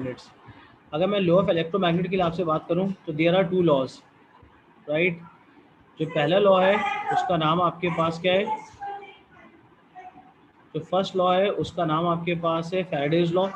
Magnets. अगर मैं law of electromagnet के लिए आपसे बात करूं तो there are two laws, right. जो पहला लॉ है उसका नाम आपके पास क्या है, जो फर्स्ट लॉ है उसका नाम आपके पास है फैराडेज लॉ।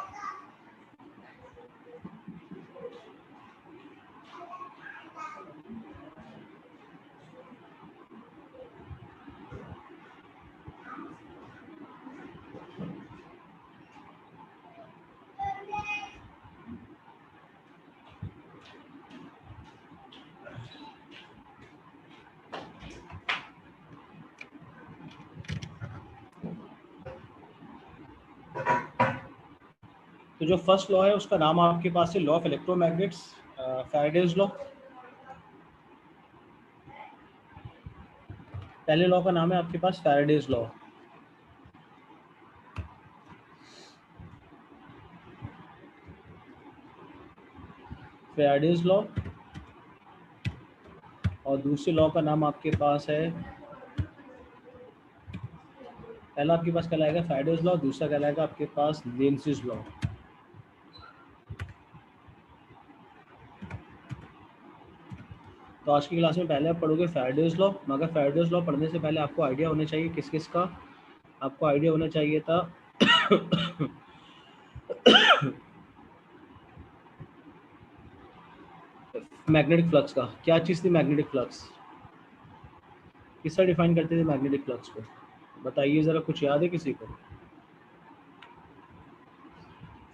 तो जो फर्स्ट लॉ है उसका नाम आपके पास है law of electromagnets, Faraday's law. पहले लॉ का नाम है आपके पास फैराडेज लॉ। Faraday's law. और दूसरे लॉ का नाम आपके पास है, पहला आपके पास कहलाएगा फैराडेज लॉ, दूसरा कहलाएगा आपके पास लेंज़िस लॉ। तो आज की क्लास में पहले आप पढ़ोगे फैराडेज लॉ, मगर फैराडेज लॉ पढ़ने से पहले आपको आइडिया होना चाहिए किस किस का, आपको आइडिया होना चाहिए था मैग्नेटिक फ्लक्स का। क्या चीज़ थी मैग्नेटिक फ्लक्स, किस तरह डिफाइन करते थे मैग्नेटिक फ्लक्स को, बताइए ज़रा, कुछ याद है किसी को।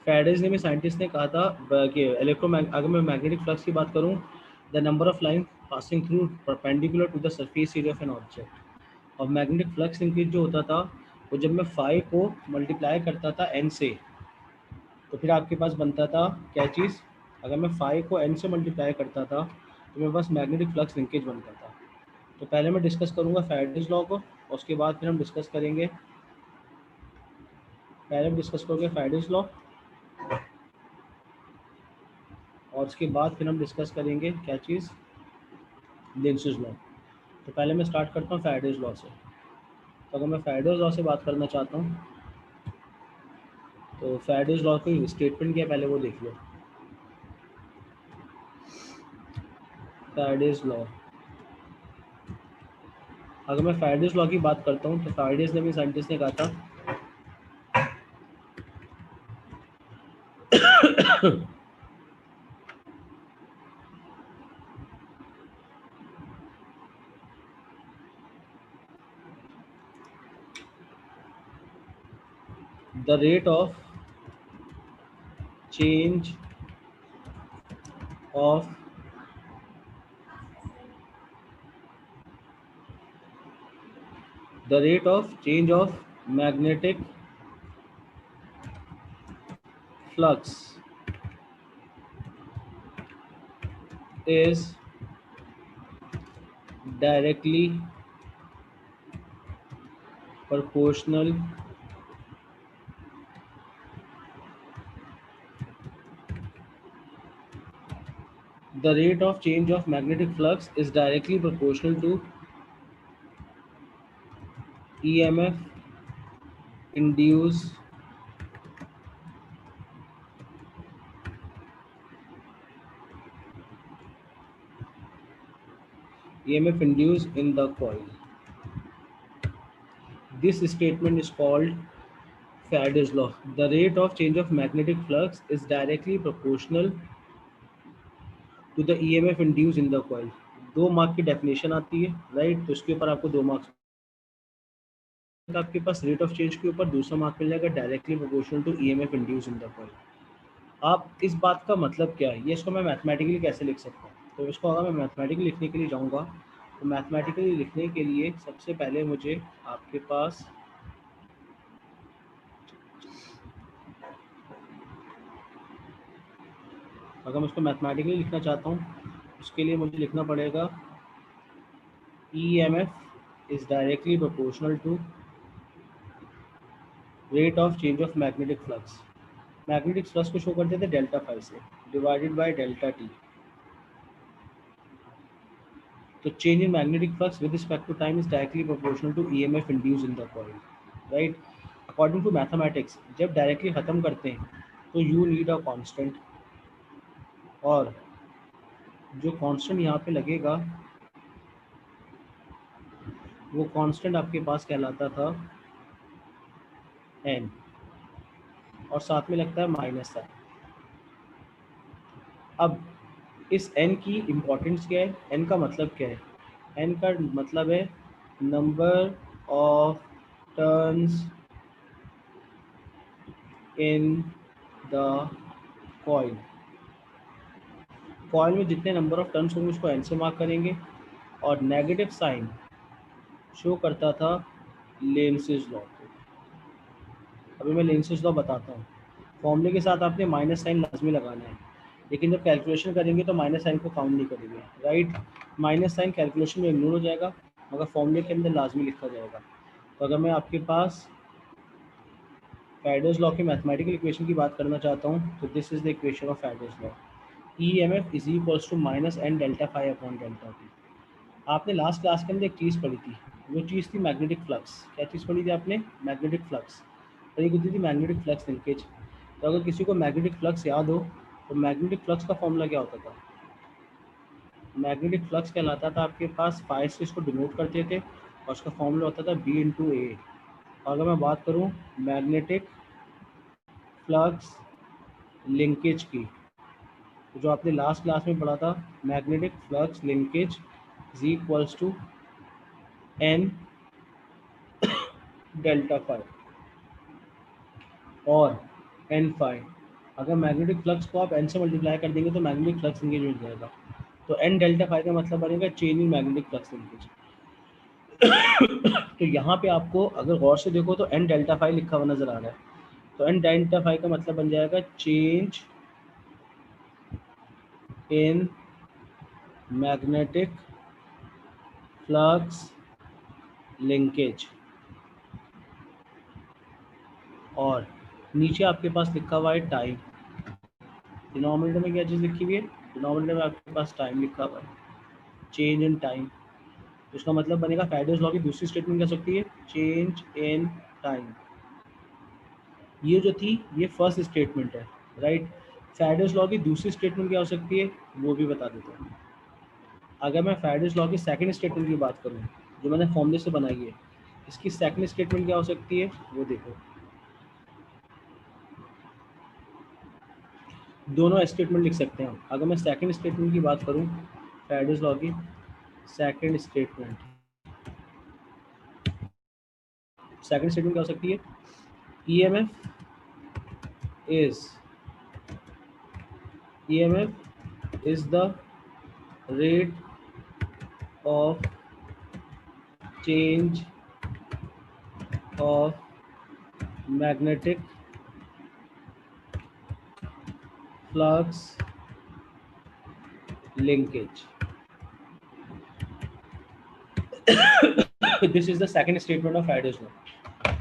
फैराडेज ने भी साइंटिस्ट ने कहा था कि अगर मैं मैग्नेटिक फ्लक्स की बात करूं, the number of line passing through perpendicular to the surface area of an object. और मैग्नेटिक फ्लक्स लिंकेज जो होता था वो जब मैं फाई को मल्टीप्लाई करता था एन से, तो फिर आपके पास बनता था क्या चीज़, अगर मैं फाई को एन से मल्टीप्लाई करता था तो मेरे पास मैग्नेटिक फ्लक्स लिंकेज बनता था। तो पहले मैं डिस्कस करूंगा फैराडेज लॉ को, और उसके बाद फिर हम डिस्कस करेंगे, पहले हम डिस्कस करेंगे फैराडेज लॉ, और उसके बाद फिर हम डिस्कस करेंगे क्या चीज़, लेंज़िस लॉ। तो पहले मैं स्टार्ट करता हूँ फैराडेज लॉ से। तो अगर मैं फैराडेज लॉ से बात करना चाहता हूँ तो फैराडेज लॉ की स्टेटमेंट क्या है पहले वो देख लो। फैराडेज लॉ, अगर मैं फैराडेज लॉ की बात करता हूँ तो फैराडेज ने भी साइंटिस्ट ने कहा था the rate of change of the rate of change of magnetic flux is directly proportional the rate of change of magnetic flux is directly proportional to EMF induced in the coil. This statement is called Faraday's law. The rate of change of magnetic flux is directly proportional to the EMF induced in the coil. 2 mark की definition आती है, right. तो इसके ऊपर आपको 2 marks, आपके पास rate of change के ऊपर दूसरा मार्क मिल जाएगा directly proportional to EMF induce in the coil. आप इस बात का मतलब क्या है, ये इसको मैं मैथमेटिकली कैसे लिख सकता हूँ। तो इसको अगर मैं मैथमेटिकली लिखने के लिए जाऊँगा तो मैथमेटिकली लिखने के लिए सबसे पहले मुझे आपके पास अगर मैं उसको मैथमेटिकली लिखना चाहता हूँ उसके लिए मुझे लिखना पड़ेगा EMF is directly proportional to rate of change of magnetic flux. Magnetic flux को शो करते थे डेल्टा फाई से डिवाइडेड बाय डेल्टा टी। तो change in magnetic flux with respect to time is directly proportional to EMF induced in the coil, right? According to mathematics, जब directly ख़त्म करते हैं तो यू नीड अ कांस्टेंट, और जो constant यहाँ पे लगेगा वो कांस्टेंट आपके पास कहलाता था एन, और साथ में लगता है माइनस साइन। अब इस एन की इम्पोर्टेंस क्या है, एन का मतलब क्या है? एन का मतलब है number of turns in the coil. Coil में जितने नंबर ऑफ टर्न्स होंगे उसको एन से मार्क करेंगे, और नेगेटिव साइन शो करता था लेंसेज लॉ को। अभी मैं लेंसेज लॉ बताता हूँ। फॉर्मूले के साथ आपने माइनस साइन लाजमी लगाना है, लेकिन जब कैलकुलेशन करेंगे तो माइनस साइन को काउंट नहीं करेंगे, राइट। माइनस साइन कैलकुलेशन में इग्नोर हो जाएगा, मगर फॉर्मूले के अंदर लाजमी लिखा जाएगा। तो अगर मैं आपके पास फैराडेज लॉ के मैथमेटिकल इक्वेशन की बात करना चाहता हूँ, तो this is the equation of Faraday's law. EMF is equals to minus N delta phi upon delta t. आपने लास्ट क्लास के अंदर एक चीज़ पढ़ी थी, वो चीज़ थी मैग्नेटिक फ्लक्स। क्या चीज़ पढ़ी थी आपने? Magnetic flux. और एक होती थी मैग्नेटिक फ्लक्स लिंकेज। तो अगर किसी को मैग्नेटिक फ्लक्स याद हो, तो मैग्नेटिक फ्लक्स का फॉर्मूला क्या होता था? मैग्नेटिक फ्लक्स कहलाता था आपके पास फाई से इसको डिनोट करते थे, और उसका फॉर्मूला होता था बी इंटू ए। अगर मैं बात करूँ मैग्नेटिक फ्लक्स लिंकेज की, तो जो आपने लास्ट क्लास में पढ़ा था, magnetic flux linkage is equals to N delta phi और एन फाई। अगर मैग्नेटिक फ्लक्स को आप एन से मल्टीप्लाई कर देंगे तो मैग्नेटिक फ्लक्स लिंकेज मिल जाएगा। तो एन डेल्टा फाई का मतलब बनेगा change in magnetic flux linkage. तो यहाँ पे आपको अगर गौर से देखो तो एन डेल्टा फाई लिखा हुआ नजर आ रहा है, तो एन डेल्टा फाई का मतलब बन जाएगा change in magnetic flux linkage. और नीचे आपके पास लिखा हुआ है टाइम। डिनोमिनेटर में क्या चीज़ लिखी हुई है? डिनोमिनेटर में आपके पास टाइम लिखा हुआ है, चेंज इन टाइम। इसका मतलब बनेगा फैराडेज लॉ की दूसरी स्टेटमेंट क्या सकती है? Change in time. ये जो थी ये फर्स्ट स्टेटमेंट है, राइट। फैराडेज लॉ की दूसरी स्टेटमेंट क्या हो सकती है वो भी बता देता हूँ। अगर मैं फैराडेज लॉ की सेकंड स्टेटमेंट की बात करूँ, जो मैंने फॉर्मूले से बनाई है, इसकी सेकंड स्टेटमेंट क्या हो सकती है वो देखो। दोनों स्टेटमेंट लिख सकते हैं हम। अगर मैं सेकंड स्टेटमेंट की बात करूँ, फैराडेज लॉ की सेकंड स्टेटमेंट क्या हो सकती है? EMF is the rate of change of magnetic flux linkage. This is the second statement of Faraday's law.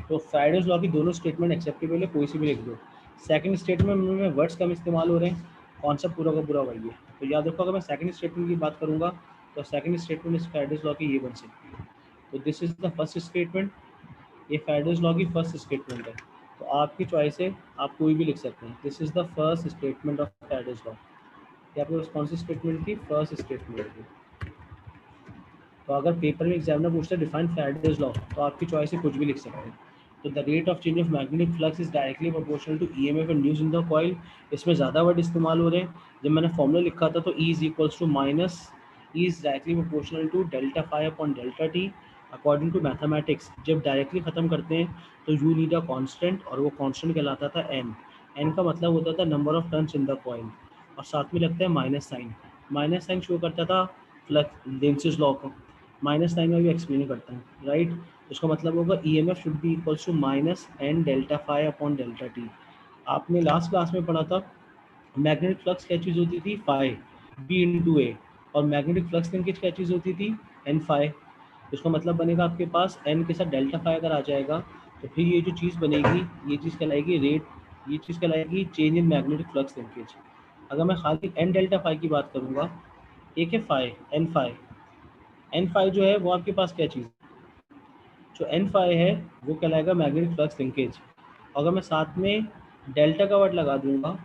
तो फैराडेज लॉ की दोनों स्टेटमेंट एक्सेप्टेबल है, कोई सी भी लिख दो। सेकंड स्टेटमेंट में वर्ड्स कम इस्तेमाल हो रहे हैं, कॉन्सेप्ट पूरा का पूरा वही है। तो याद रखो, अगर मैं सेकंड स्टेटमेंट की बात करूंगा तो सेकंड स्टेटमेंट इस फैराडेज लॉ की ये बन सकती है। तो this is the first statement, ये फैराडेज लॉ की फर्स्ट स्टेटमेंट है। तो आपकी चॉइस है, आप कोई भी लिख सकते हैं। This is the first statement of Faraday's law. ये आपके पास कौन सी स्टेटमेंट थी? फर्स्ट स्टेटमेंट थी। तो अगर पेपर में एग्जामिनर पूछता है डिफाइन फैराडेज लॉ, तो आपकी चॉइस से कुछ भी लिख सकते हैं। तो the rate of change of magnetic flux is directly proportional to EMF induced in the coil. इसमें ज़्यादा वर्ड इस्तेमाल हो रहे हैं। जब मैंने फॉर्मूला लिखा था तो E is equals to minus E is directly proportional to delta phi upon delta t. According to mathematics जब डायरेक्टली ख़त्म करते हैं तो यू नीड अ कांस्टेंट, और वो कांस्टेंट कहलाता था एन। एन का मतलब होता था number of turns in the coil, और साथ में लगता है minus sign. Minus sign show करता था फ्लक्स लेंसेज लॉ को। माइनस साइन में भी एक्सप्लेन करता है, राइट। उसका मतलब होगा EMF should be equals to minus N delta phi upon delta t. आपने लास्ट क्लास में पढ़ा था मैग्नेटिक फ्लक्स क्या चीज़ होती थी? Phi B into A. और मैग्नेटिक फ्लक्स लिंकेज क्या चीज़ होती थी? N phi. इसका मतलब बनेगा आपके पास एन के साथ डेल्टा फाई अगर आ जाएगा तो फिर ये जो चीज़ बनेगी ये चीज़ कहलाएगी रेट, ये चीज़ कहलाएगी change in magnetic flux linkage. अगर मैं खाली एन डेल्टा फाई की बात करूँगा, एक है phi, N phi. N phi जो है वो आपके पास क्या चीज़, जो एन फाई है वो कहलाएगा मैग्नेटिक फ्लक्स लिंकेज। अगर मैं साथ में डेल्टा का वर्ड लगा दूंगा,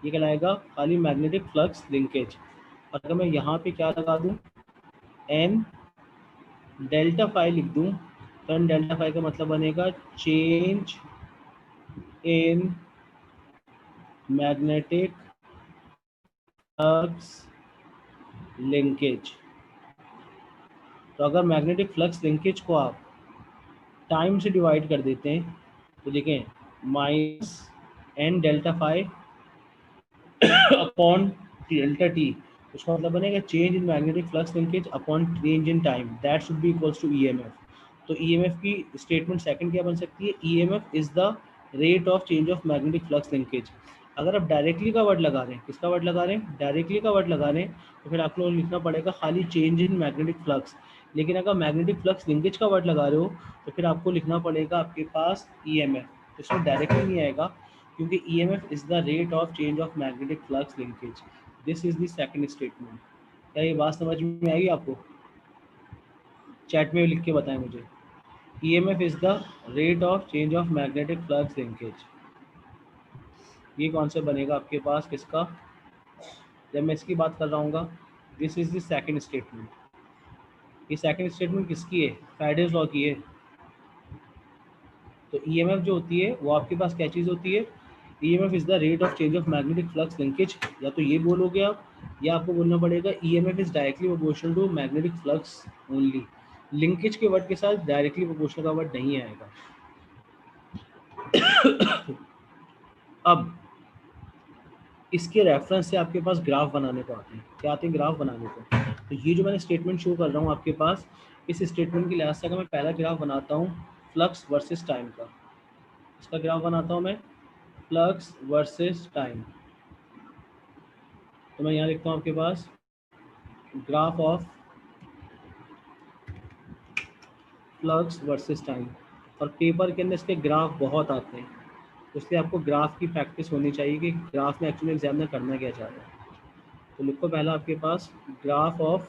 ये कहलाएगा खाली मैग्नेटिक फ्लक्स लिंकेज। और अगर मैं यहाँ पे क्या लगा दूँ, एन डेल्टा फाई लिख दूँ, तो एन डेल्टा फाई का मतलब बनेगा change in magnetic flux linkage. तो अगर मैग्नेटिक फ्लक्स लिंकेज को आप टाइम से डिवाइड कर देते हैं तो देखें minus N delta phi upon delta t, उसका मतलब बनेगा change in magnetic flux linkage upon change in time, that should be equals to EMF. तो ईएमएफ की स्टेटमेंट सेकंड क्या बन सकती है, EMF is the rate of change of magnetic flux linkage. अगर आप डायरेक्टली का वर्ड लगा रहे हैं, किसका वर्ड लगा रहे हैं, डायरेक्टली का वर्ड लगा रहे हैं, तो फिर आपको लिखना पड़ेगा खाली चेंज इन मैग्नेटिक फ्लक्स। लेकिन अगर मैग्नेटिक फ्लक्स लिंकेज का वर्ड लगा रहे हो तो फिर आपको लिखना पड़ेगा आपके पास ईएमएफ, इसमें डायरेक्टली नहीं आएगा क्योंकि EMF is the rate of change of magnetic flux linkage. This is the second statement. क्या ये बात समझ में आएगी आपको? चैट में लिख के बताएं मुझे। EMF is the rate of change of magnetic flux linkage. ये कॉन्सेप्ट बनेगा आपके पास किसका, जब मैं इसकी बात कर रहा हूँ। This is the second statement. ये सेकंड स्टेटमेंट किसकी है, फैराडेज लॉ की है। तो EMF जो होती है वो आपके पास क्या चीज़ होती है, EMF is the rate of change of magnetic flux linkage. या तो ये बोलोगे आप, या आपको बोलना पड़ेगा EMF is directly proportional to magnetic flux only. Linkage के वर्ड के साथ डायरेक्टली प्रोपोर्शनल का वर्ड नहीं आएगा। अब इसके रेफरेंस से आपके पास ग्राफ बनाने को आते हैं। क्या आते हैं ग्राफ बनाने को? तो ये जो मैंने स्टेटमेंट शो कर रहा हूँ आपके पास, इस स्टेटमेंट के लिहाज से अगर मैं पहला ग्राफ बनाता हूँ फ्लक्स वर्सेस टाइम का, इसका ग्राफ बनाता हूँ मैं फ्लक्स वर्सेस टाइम। तो मैं यहाँ लिखता हूँ आपके पास graph of flux versus time. और पेपर के अंदर इसके ग्राफ बहुत आते हैं, इसलिए आपको ग्राफ की प्रैक्टिस होनी चाहिए कि ग्राफ में एक्चुअली एग्जाम में करना क्या चाह रहा है। तो लिखो पहला आपके पास graph of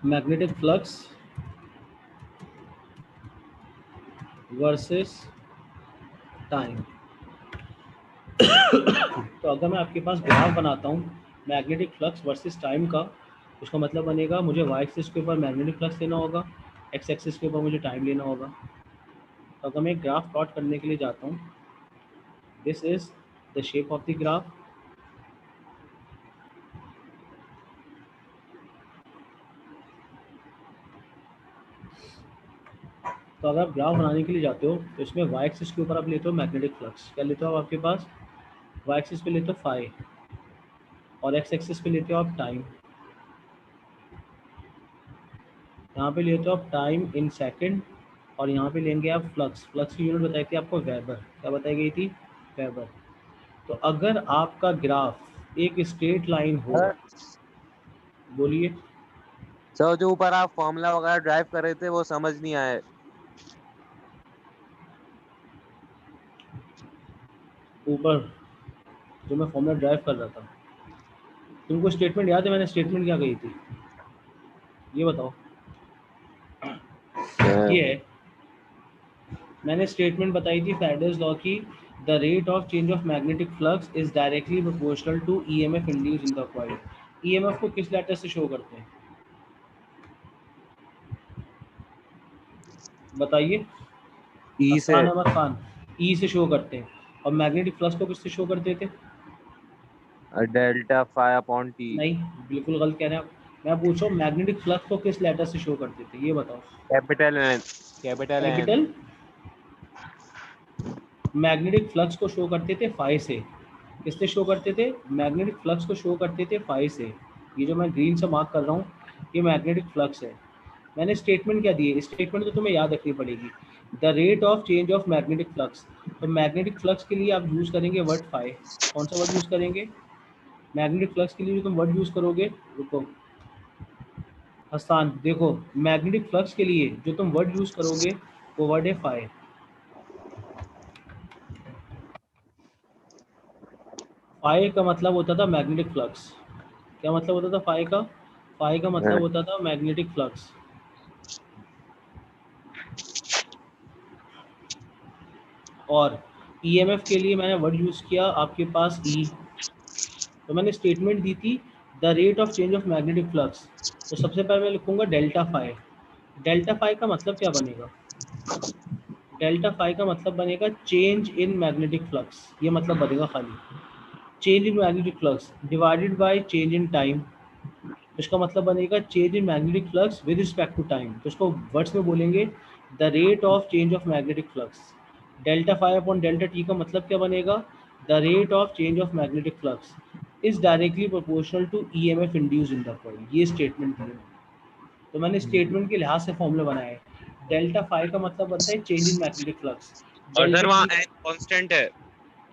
magnetic flux versus time. तो अगर मैं आपके पास ग्राफ बनाता हूँ मैग्नेटिक फ्लक्स वर्सेस टाइम का, उसका मतलब बनेगा मुझे वाई एक्सिस के ऊपर मैग्नेटिक फ्लक्स लेना होगा, एक्स एक्सिस के ऊपर मुझे टाइम लेना होगा। तो अगर मैं ग्राफ प्लॉट करने के लिए जाता हूँ, this is the shape of the graph. तो अगर आप ग्राफ बनाने के लिए जाते हो तो इसमें वाई एक्सिस के ऊपर आप लेते हो मैग्नेटिक फ्लक्स, क्या लेते हो आप आपके पास वाई एक्सिस पे लेते हो फाई, और एक्स एक्सिस पे लेते हो आप टाइम। यहाँ पे लेते हो आप टाइम इन सेकंड, और यहाँ पे लेंगे आप फ्लक्स। फ्लक्स की यूनिट बताई थी आपको वेबर, क्या बताई गई थी, वेबर। तो अगर आपका ग्राफ एक स्ट्रेट लाइन हो, बोलिए सर जो ऊपर आप फॉर्मूला वगैरह ड्राइव कर रहे थे वो समझ नहीं आए। ऊपर जो मैं फॉर्मूला ड्राइव कर रहा था, तुमको स्टेटमेंट याद है मैंने स्टेटमेंट क्या कही थी, ये बताओ। ये है, मैंने स्टेटमेंट बताई थी फैराडेज लॉ की, the rate of change of magnetic flux is directly proportional to EMF induced in the coil. EMF को किस लेटर से शो करते हैं बताइए, ई से। हसन अहमद खान। ई से शो करते हैं। और मैग्नेटिक फ्लक्स को किससे शो करते थे, डेल्टा फाई अपॉन टी। नहीं बिल्कुल गलत कह रहे हैं आप। मैं पूछ रहा हूँ मैग्नेटिक फ्लक्स को किस लेटर से शो करते थे, ये बताओ। Capital N. Capital N. Capital, magnetic flux को शो करते थे फाई से। किससे शो करते थे, मैग्नेटिक फ्लक्स को शो करते थे फाई से। ये जो मैं ग्रीन से मार्क कर रहा हूँ ये मैग्नेटिक फ्लक्स है। मैंने स्टेटमेंट क्या दी है, स्टेटमेंट तो तुम्हें याद रखनी पड़ेगी, the rate of change of magnetic flux. तो मैग्नेटिक फ्लक्स के लिए आप यूज़ करेंगे वर्ड फाई। कौन सा वर्ड यूज़ करेंगे, मैग्नेटिक फ्लक्स के लिए जो तुम वर्ड यूज़ करोगे, रुको हसान देखो, मैग्नेटिक फ्लक्स के लिए जो तुम वर्ड यूज़ करोगे वो वर्ड है फाई। फाई का मतलब होता था मैग्नेटिक फ्लक्स। क्या मतलब होता था फाई का, फाई का मतलब होता था मैग्नेटिक फ्लक्स। और ईएमएफ के लिए मैंने वर्ड यूज़ किया आपके पास ई। तो मैंने स्टेटमेंट दी थी the rate of change of magnetic flux, तो सबसे पहले मैं लिखूंगा डेल्टा फाई। डेल्टा फाई का मतलब क्या बनेगा? डेल्टा फाई का मतलब बनेगा चेंज इन मैग्नेटिक फ्लक्स, ये मतलब बनेगा खाली change in magnetic flux divided by change in time. इसका मतलब बनेगा change in magnetic flux with respect to time. तो इसको वर्ड्स में बोलेंगे the rate of change of magnetic flux. Delta phi upon delta T का मतलब क्या बनेगा? The rate of change of magnetic flux is directly proportional to E M F induce in the coil. ये statement है। तो मैंने statement के लिहाज से फॉर्मूला बनाया है। डेल्टा फाइव का मतलब बनता है चेंज इन मैग्नेटिक फ्लक्स। और सर डेल्टा वहाँ टी n कांस्टेंट है।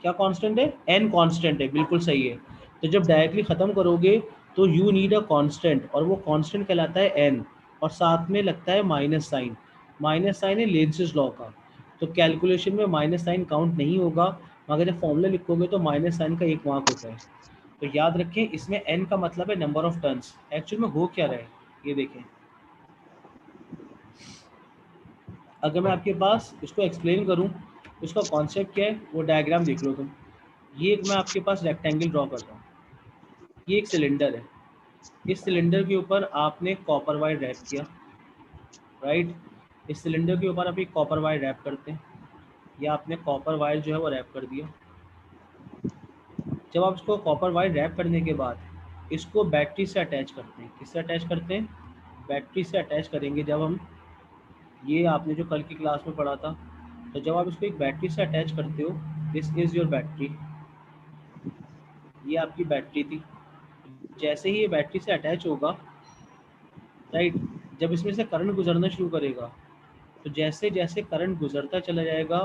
क्या कांस्टेंट है? एन कांस्टेंट है, बिल्कुल सही है। तो जब डायरेक्टली ख़त्म करोगे तो यू नीड अ कांस्टेंट, और वो कांस्टेंट कहलाता है एन, और साथ में लगता है माइनस साइन। माइनस साइन है लेंज़ेस लॉ का, तो कैलकुलेशन में माइनस साइन काउंट नहीं होगा, मगर जब फॉर्मूला लिखोगे तो माइनस साइन का एक मार्क होता है। तो याद रखें, इसमें एन का मतलब है नंबर ऑफ टर्न्स। एक्चुअल में हो क्या रहा है ये देखें। अगर मैं आपके पास इसको एक्सप्लेन करूं, उसका कॉन्सेप्ट क्या है वो डायग्राम देख लो तुम। ये मैं आपके पास रेक्टेंगल ड्रॉ करता हूँ। ये एक सिलेंडर है, इस सिलेंडर के ऊपर आपने कॉपर वायर रैप किया, राइट। इस सिलेंडर के ऊपर आप एक कॉपर वायर रैप करते हैं, या आपने कॉपर वायर जो है वो रैप कर दिया। जब आप इसको कॉपर वायर रैप करने के बाद इसको बैटरी से अटैच करते हैं। किससे अटैच करते हैं? बैटरी से अटैच करेंगे जब हम, ये आपने जो कल की क्लास में पढ़ा था। तो जब आप इसको एक बैटरी से अटैच करते हो, दिस इज़ योर बैटरी, ये आपकी बैटरी थी। जैसे ही ये बैटरी से अटैच होगा, राइट, जब इसमें से करंट गुजरना शुरू करेगा, तो जैसे जैसे करंट गुजरता चला जाएगा,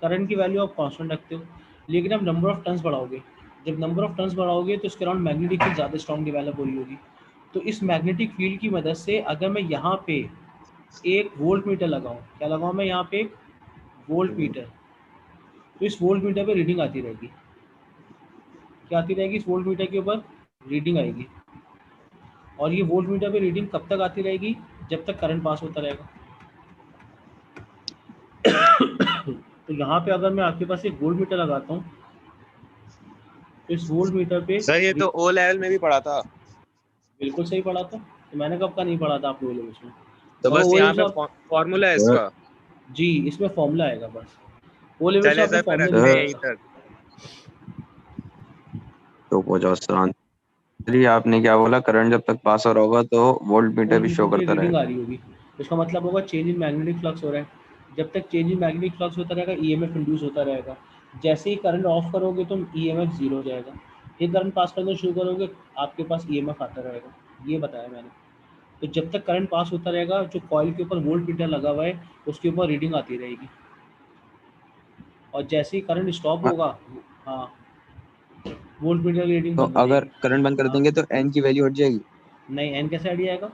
करंट की वैल्यू आप कांस्टेंट रखते हो, लेकिन आप नंबर ऑफ टर्न्स बढ़ाओगे। जब नंबर ऑफ टर्न्स बढ़ाओगे तो इसके अराउंड मैग्नेटिक फील्ड ज़्यादा स्ट्रॉन्ग डेवलप हो रही होगी। तो इस मैग्नेटिक फील्ड की मदद से अगर मैं यहाँ पे एक वोल्ट मीटर लगाऊँ, क्या लगाऊँ मैं यहाँ पे? एक वोल्ट मीटर। तो इस वोल्ट मीटर पे रीडिंग आती रहेगी। क्या आती रहेगी? इस वोल्ट मीटर के ऊपर रीडिंग आएगी। और ये वोल्ट मीटर पे रीडिंग कब तक आती रहेगी? जब तक करंट पास होता रहेगा। तो यहाँ पे अगर मैं आपके पास एक वोल्ट मीटर लगाता हूँ, तो इस वोल्ट मीटर पे सर ये तो ओ लेवल में भी पढ़ा था। बिल्कुल सही पढ़ा था। तो मैंने कब का नहीं पढ़ा था आपको ओ लेवल्स में? तो मगर बस ओ यहाँ लेवल्स पे आप, फॉर्मूला है इसका। जी इसमें फॉर्मूला आएगा बस। ओ लेवल्स में चले आपने सर फिर फॉर्मूला रखते नहीं हैं पढ़ा यहीं था। तक। तो पहुंचो शांत। चलिए आपने क्या बोला, करंट जब तक पास हो रहा होगा तो वोल्ट मीटर वोल्ट भी शो मीटर पे करता रीडिंग रहेगा। आ रही होगी, इसका मतलब होगा चेंज इन मैग्नेटिक फ्लक्स हो रहा है। जब तक चेंज इन मैग्नेटिक फ्लक्स होता रहेगा, ईएमएफ इंड्यूस होता रहेगा। जैसे ही करंट ऑफ करोगे तो ईएमएफ जीरो हो जाएगा। फिर करंट पास करना शुरू करोगे, आपके पास ईएमएफ आता रहेगा। ये बताया मैंने। तो जब तक करंट पास होता रहेगा, जो कॉइल के ऊपर वोल्ट मीटर लगा हुआ है उसके ऊपर रीडिंग आती रहेगी। और जैसे ही करंट स्टॉप हाँ, होगा, हाँ, वोल्ट मीटर की रीडिंग तो बंद हो अगर जाएगी। करंट बंद कर हाँ, देंगे तो एन की वैल्यू हट जाएगी। नहीं, एन कैसे हट जाएगा?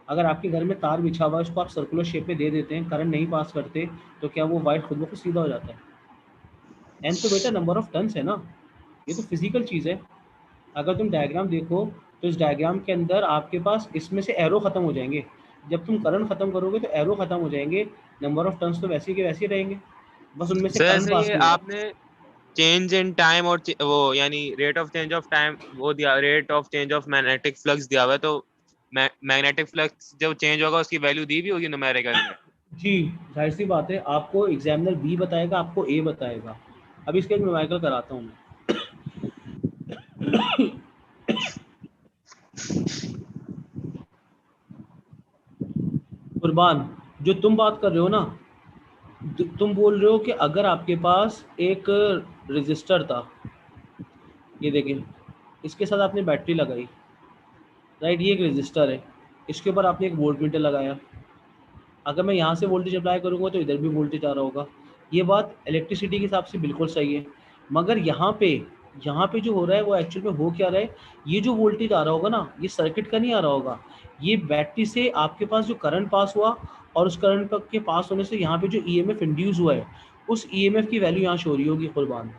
अगर आपके घर में तार बिछा हुआ है, उसको आप सर्कुलर शेप में दे देते हैं, करंट नहीं पास करते, तो क्या वो वायर खुद ब खुद सीधा हो जाता है? एन तो बेटा नंबर ऑफ टर्न्स है ना, ये तो फिजिकल चीज़ है। अगर तुम डायग्राम देखो, तो इस डायग्राम के अंदर आपके पास इसमें से एरो खत्म हो जाएंगे। जब तुम करंट खत्म करोगे तो एरो खत्म हो जाएंगे, नंबर ऑफ टर्न्स तो वैसे के वैसे ही रहेंगे, बस उनमें से सर करंट ऐसे पास ये नहीं होगा। आपने चेंज इन टाइम और वो यानी rate of change of time वो दिया, rate of change of magnetic flux दिया हुआ है, तो मैग्नेटिक फ्लक्स जो चेंज होगा उसकी वैल्यू दी भी होगी न्यूमेरिकल में। जी, जाहिर सी बात है, आपको एग्जामिनर बी बताएगा, आपको ए बताएगा। अभी इसका एक न्यूमेरिकल कराता हूँ मैं। कुर्बान, जो तुम बात कर रहे हो ना, तुम बोल रहे हो कि अगर आपके पास एक रजिस्टर था, ये देखें, इसके साथ आपने बैटरी लगाई, राइट, ये एक रजिस्टर है, इसके ऊपर आपने एक वोल्ट मीटर लगाया। अगर मैं यहाँ से वोल्टेज अप्लाई करूँगा तो इधर भी वोल्टेज आ रहा होगा। ये बात इलेक्ट्रिसिटी के हिसाब से बिल्कुल सही है, मगर यहाँ पे जो हो रहा है वो एक्चुअल में हो क्या रहा है? ये जो वोल्टेज आ रहा होगा ना, ये सर्किट का नहीं आ रहा होगा, ये बैटरी से आपके पास जो करंट पास हुआ, और उस करंट के पास होने से यहाँ पे जो ईएमएफ इंड्यूस हुआ है, उस ईएमएफ की वैल्यू यहाँ शो हो रही होगी। कुर्बान,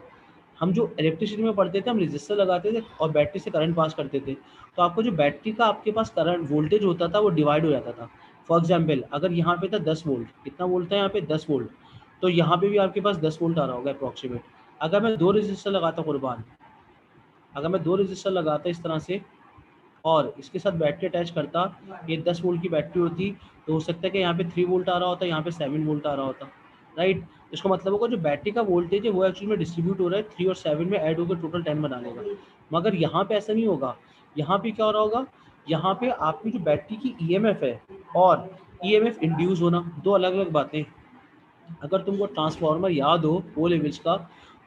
हम जो इलेक्ट्रिसिटी में पढ़ते थे, हम रजिस्टर लगाते थे और बैटरी से करंट पास करते थे, तो आपको जो बैटरी का आपके पास करंट वोल्टेज होता था वो डिवाइड हो जाता था। फॉर एग्जाम्पल, अगर यहाँ पे था 10 वोल्ट, कितना वोल्ट था यहाँ पे? 10 वोल्ट। तो यहाँ पे भी आपके पास 10 वोल्ट आ रहा होगा अप्रॉक्सीमेट। अगर मैं 2 रजिस्टर लगाता कुर्बान, अगर मैं 2 रजिस्टर लगाता इस तरह से और इसके साथ बैटरी अटैच करता, ये 10 वोल्ट की बैटरी होती, तो हो सकता है कि यहाँ पे 3 वोल्ट आ रहा होता, यहाँ पे 7 वोल्ट आ रहा होता, राइट। इसका मतलब होगा जो बैटरी का वोल्टेज है वो एक्चुअली में डिस्ट्रीब्यूट हो रहा है 3 और 7 में ऐड होकर टोटल 10 बना लेगा। मगर यहाँ पे ऐसा नहीं होगा। यहाँ पे क्या हो रहा होगा, यहाँ पे आपकी जो बैटरी की ईएमएफ है और ईएमएफ इंड्यूस होना, दो अलग अलग बातें। अगर तुमको ट्रांसफार्मर याद हो ओ लेवल्स का,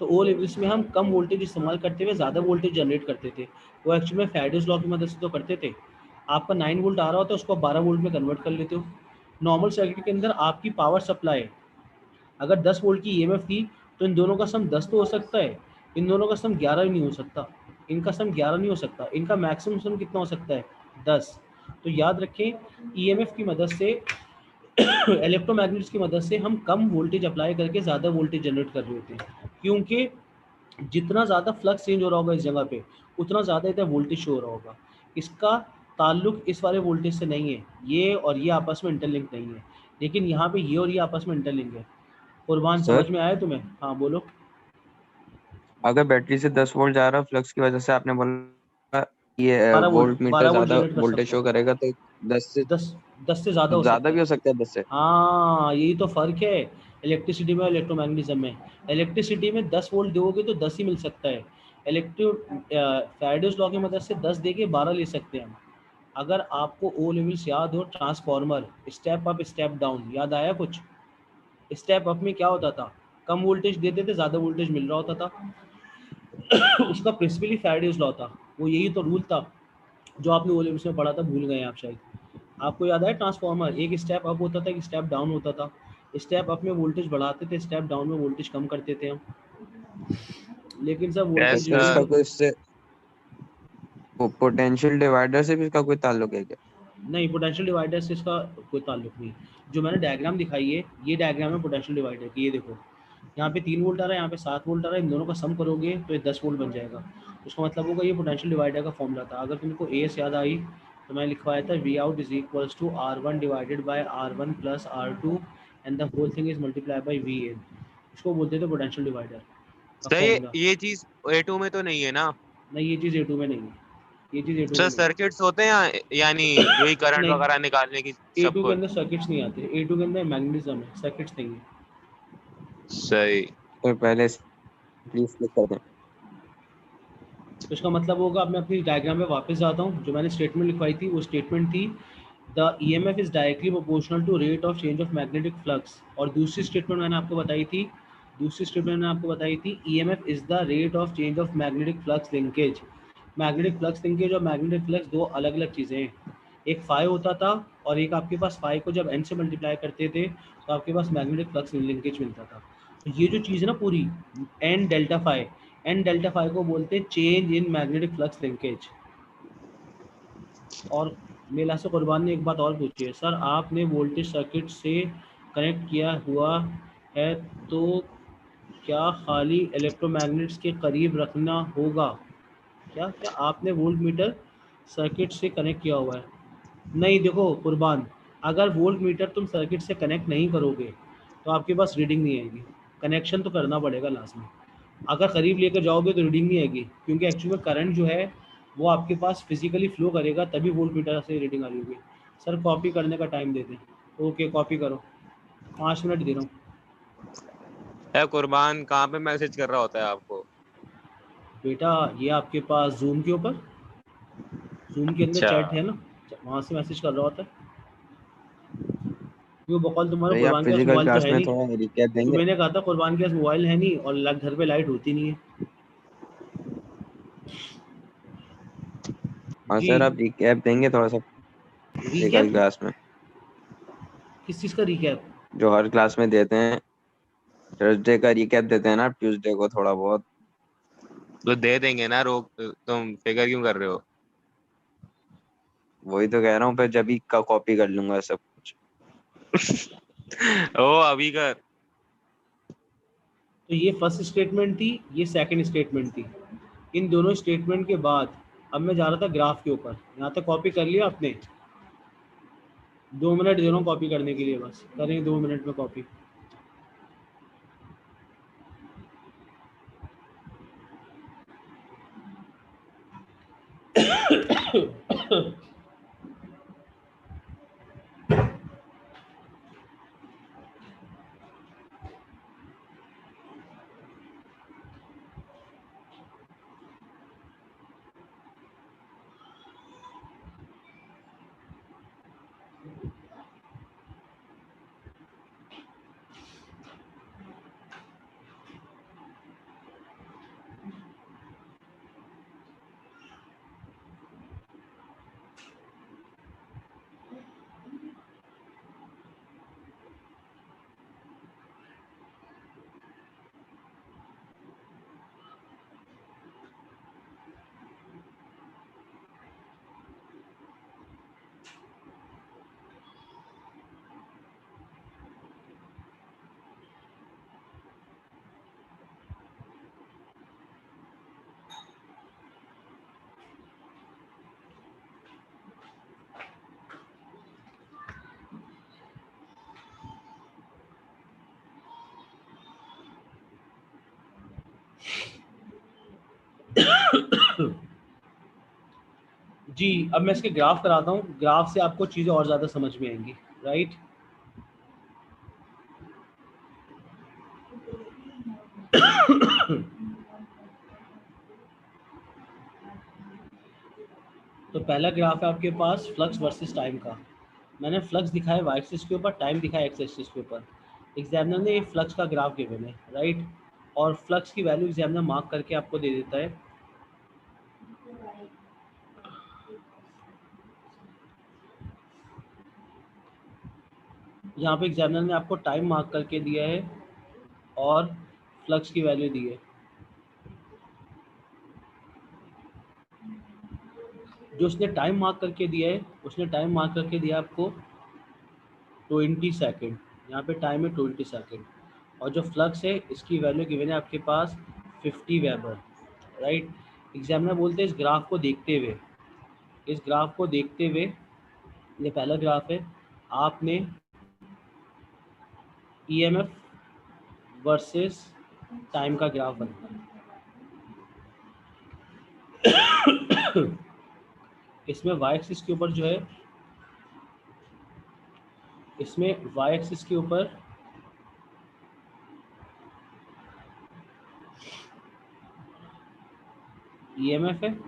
तो ओ लेवल्स में हम कम वोल्टेज इस्तेमाल करते हुए ज़्यादा वोल्टेज जनरेट करते थे। वो एक्चुअली में फैराडेज लॉ की मदद से तो करते थे। आपका 9 वोल्ट आ रहा होता है, उसको 12 वोल्ट में कन्वर्ट कर लेते हो। नॉर्मल सर्किट के अंदर आपकी पावर सप्लाई अगर 10 वोल्ट की ईएमएफ थी, तो इन दोनों का सम 10 तो हो सकता है, इन दोनों का सम 11 नहीं हो सकता, इनका सम 11 नहीं हो सकता, इनका मैक्सिमम सम कितना हो सकता है, 10। तो याद रखें ईएमएफ की मदद से इलेक्ट्रोमैग्नेट्स की मदद से हम कम वोल्टेज अप्लाई करके ज़्यादा वोल्टेज जनरेट कर रहे होते हैं, क्योंकि जितना ज़्यादा फ्लक्स चेंज हो रहा होगा इस जगह पे, उतना ज़्यादा इधर वोल्टेज शो हो रहा होगा। इसका ताल्लुक इस वाले वोल्टेज से नहीं है, ये और ये आपस में इंटरलिंक नहीं है, लेकिन यहाँ पे ये और ये आपस में इंटरलिंक है। कुर्बान सर समझ में आया तुम्हें? हाँ बोलो। अगर बैटरी से 10 वोल्ट जा रहा फ्लक्स की वजह से, आपने बोला ये 12 वोल्ट वोल्ट मीटर 12 वोल्ट ज्यादा जनरेट कर वोल्टेज सकता शो है, करेगा, तो 10 से 10 से ज़्यादा हो ज्यादा सकता भी है। हो सकता है 10 से। हाँ यही तो फ़र्क है इलेक्ट्रिसिटी में और इलेक्ट्रोमैग्नेटिज्म में। इलेक्ट्रिसिटी में 10 वोल्ट दोगे तो 10 ही मिल सकता है। फैराडेज लॉ की मदद से 10 दे के 12 ले सकते हैं हम। अगर आपको ओ लेवल्स याद हो, transformer step up step down याद आया कुछ? स्टेप अप में क्या होता था, कम वोल्टेज देते थे, ज़्यादा वोल्टेज मिल रहा होता था। उसका प्रिंसिपली फैराडेज लॉ था, वो यही तो रूल था जो आपने ओ लेवल्स में पढ़ा था, भूल गए आप शायद। आपको याद है ट्रांसफार्मर एक स्टेप अप होता था, एक स्टेप डाउन होता था। स्टेप अप में वोल्टेज बढ़ाते थे, स्टेप डाउन में वोल्टेज कम करते थे हम। लेकिन सर वोल्टेज तो ऐसा इसका रीडिंग कोई इससे पोटेंशियल डिवाइडर से भी इसका कोई ताल्लुक है क्या? नहीं, पोटेंशियल डिवाइडर से इसका कोई ताल्लुक नहीं। जो मैंने डायग्राम दिखाई है, ये डायग्राम है पोटेंशियल डिवाइडर की। ये देखो यहाँ पे 3 वोल्ट आ रहा है, यहाँ पे 7 वोल्ट आ रहा है, इन दोनों का सम करोगे तो ये 10 वोल्ट बन जाएगा। उसका मतलब होगा ये पोटेंशियल डिवाइडर का फॉर्मूला था। अगर तुमको एस याद आई तो मैं लिखवाया था V out is equals to R1 divided by R1 plus R2 and the whole thing is multiply by V N. इसको बोलते थे पोटेंशियल डिवाइडर का सर फॉर्मूला। ये चीज A2 में तो नहीं है ना? नहीं, ये चीज़ ए टू में नहीं है, ये चीज़ ए टू में सर नहीं है। सर्किट्स होते हैं यानी वही करंट नहीं, वगैरह निकालने की ए सब टू के कुछ? अंदर सर्किट्स नहीं आते, ए टू के अंदर मैग्नेटिज्म है, सर्किट्स नहीं है। सही। तो पहले प्लीज क्लिक कर दें। तो इसका मतलब होगा, अब मैं अपनी डायग्राम में वापस जाता हूँ। जो मैंने स्टेटमेंट लिखवाई थी वो स्टेटमेंट थी the EMF is directly proportional to rate of change of magnetic flux. और दूसरी स्टेटमेंट मैंने आपको बताई थी, EMF is the rate of change of magnetic flux linkage. Magnetic flux linkage और मैग्नेटिक फ्लक्स दो अलग अलग चीज़ें हैं। एक फाई होता था और एक आपके पास फाई को जब एन से मल्टीप्लाई करते थे तो आपके पास मैग्नेटिक फ्लक्स लिंकेज मिलता था। तो ये जो चीज़ है ना पूरी, एन डेल्टा फाई को बोलते हैं change in magnetic flux linkage. और मेला से कुर्बान ने एक बात और पूछी है, सर आपने वोल्टेज सर्किट से कनेक्ट किया हुआ है तो क्या खाली इलेक्ट्रोमैग्नेट्स के करीब रखना होगा? क्या क्या आपने वोल्ट मीटर सर्किट से कनेक्ट किया हुआ है? नहीं, देखो कुर्बान, अगर वोल्ट मीटर तुम सर्किट से कनेक्ट नहीं करोगे तो आपके पास रीडिंग नहीं आएगी। कनेक्शन तो करना पड़ेगा लाजमी। अगर करीब लेकर जाओगे तो रीडिंग नहीं आएगी, क्योंकि एक्चुअली में करंट जो है वो आपके पास फिजिकली फ्लो करेगा, तभी वोल्ट मीटर से रीडिंग आ रही होगी। सर कॉपी करने का टाइम दे दें। ओके कॉपी करो, 5 मिनट दे रहा हूँ। कुर्बान कहाँ पे मैसेज कर रहा होता है आपको? बेटा ये आपके पास जूम के ऊपर, जूम के अंदर अच्छा। चैट है ना, वहाँ से मैसेज कर रहा होता है। क्यों बकौल तुम्हारा भैया आप कुर्बान के पास फिजिकल मोबाइल तो क्लास है में नहीं। थोड़ा रिकैप तो देंगे? मैंने कहा था कुर्बान के पास मोबाइल है नहीं और घर पे लाइट होती नहीं है। हाँ जी। सर, आप रिकैप देंगे थोड़ा सा फिजिकल रीकैप? क्लास में, किस चीज़ का रीकैप? जो हर क्लास में देते हैं। थर्सडे का रिकैप देते हैं ना ट्यूसडे को थोड़ा बहुत। तो दे देंगे ना, रोक तुम फिकर क्यों कर रहे हो? वही तो कह रहा हूँ, फिर जब ही का कॉपी कर लूंगा सब कुछ। ओ अभी कर। तो ये फर्स्ट स्टेटमेंट थी, ये सेकंड स्टेटमेंट थी। इन दोनों स्टेटमेंट के बाद अब मैं जा रहा था ग्राफ के ऊपर। यहाँ तक कॉपी कर लिया आपने? 2 मिनट दे रहा हूँ कॉपी करने के लिए, बस करें 2 मिनट में कॉपी। जी अब मैं इसके ग्राफ कराता हूँ, ग्राफ से आपको चीज़ें और ज़्यादा समझ में आएंगी, राइट। तो पहला ग्राफ है आपके पास फ्लक्स वर्सेस टाइम का। मैंने फ्लक्स दिखाया वाई एक्सिस के ऊपर, टाइम दिखाया एक्स एक्सिस के ऊपर। एग्जामिनर ने ये फ्लक्स का ग्राफ गिवन है, राइट, और फ्लक्स की वैल्यू एग्जामिनर मार्क करके आपको दे देता है। यहाँ पे एग्जामिनर ने आपको टाइम मार्क करके दिया है और फ्लक्स की वैल्यू दी है। जो उसने टाइम मार्क करके दिया है, उसने टाइम मार्क करके दिया आपको 20 सेकेंड, यहाँ पे टाइम है 20 सेकेंड, और जो फ्लक्स है इसकी वैल्यू गिवन है आपके पास 50 वेबर, राइट। एग्जामिनर बोलते हैं इस ग्राफ को देखते हुए, इस ग्राफ को देखते हुए, ये पहला ग्राफ है, आपने ईएमएफ वर्सेस टाइम का ग्राफ बनाना है। इसमें वाई एक्सिस के ऊपर जो है, इसमें वाई एक्सिस के ऊपर ईएमएफ है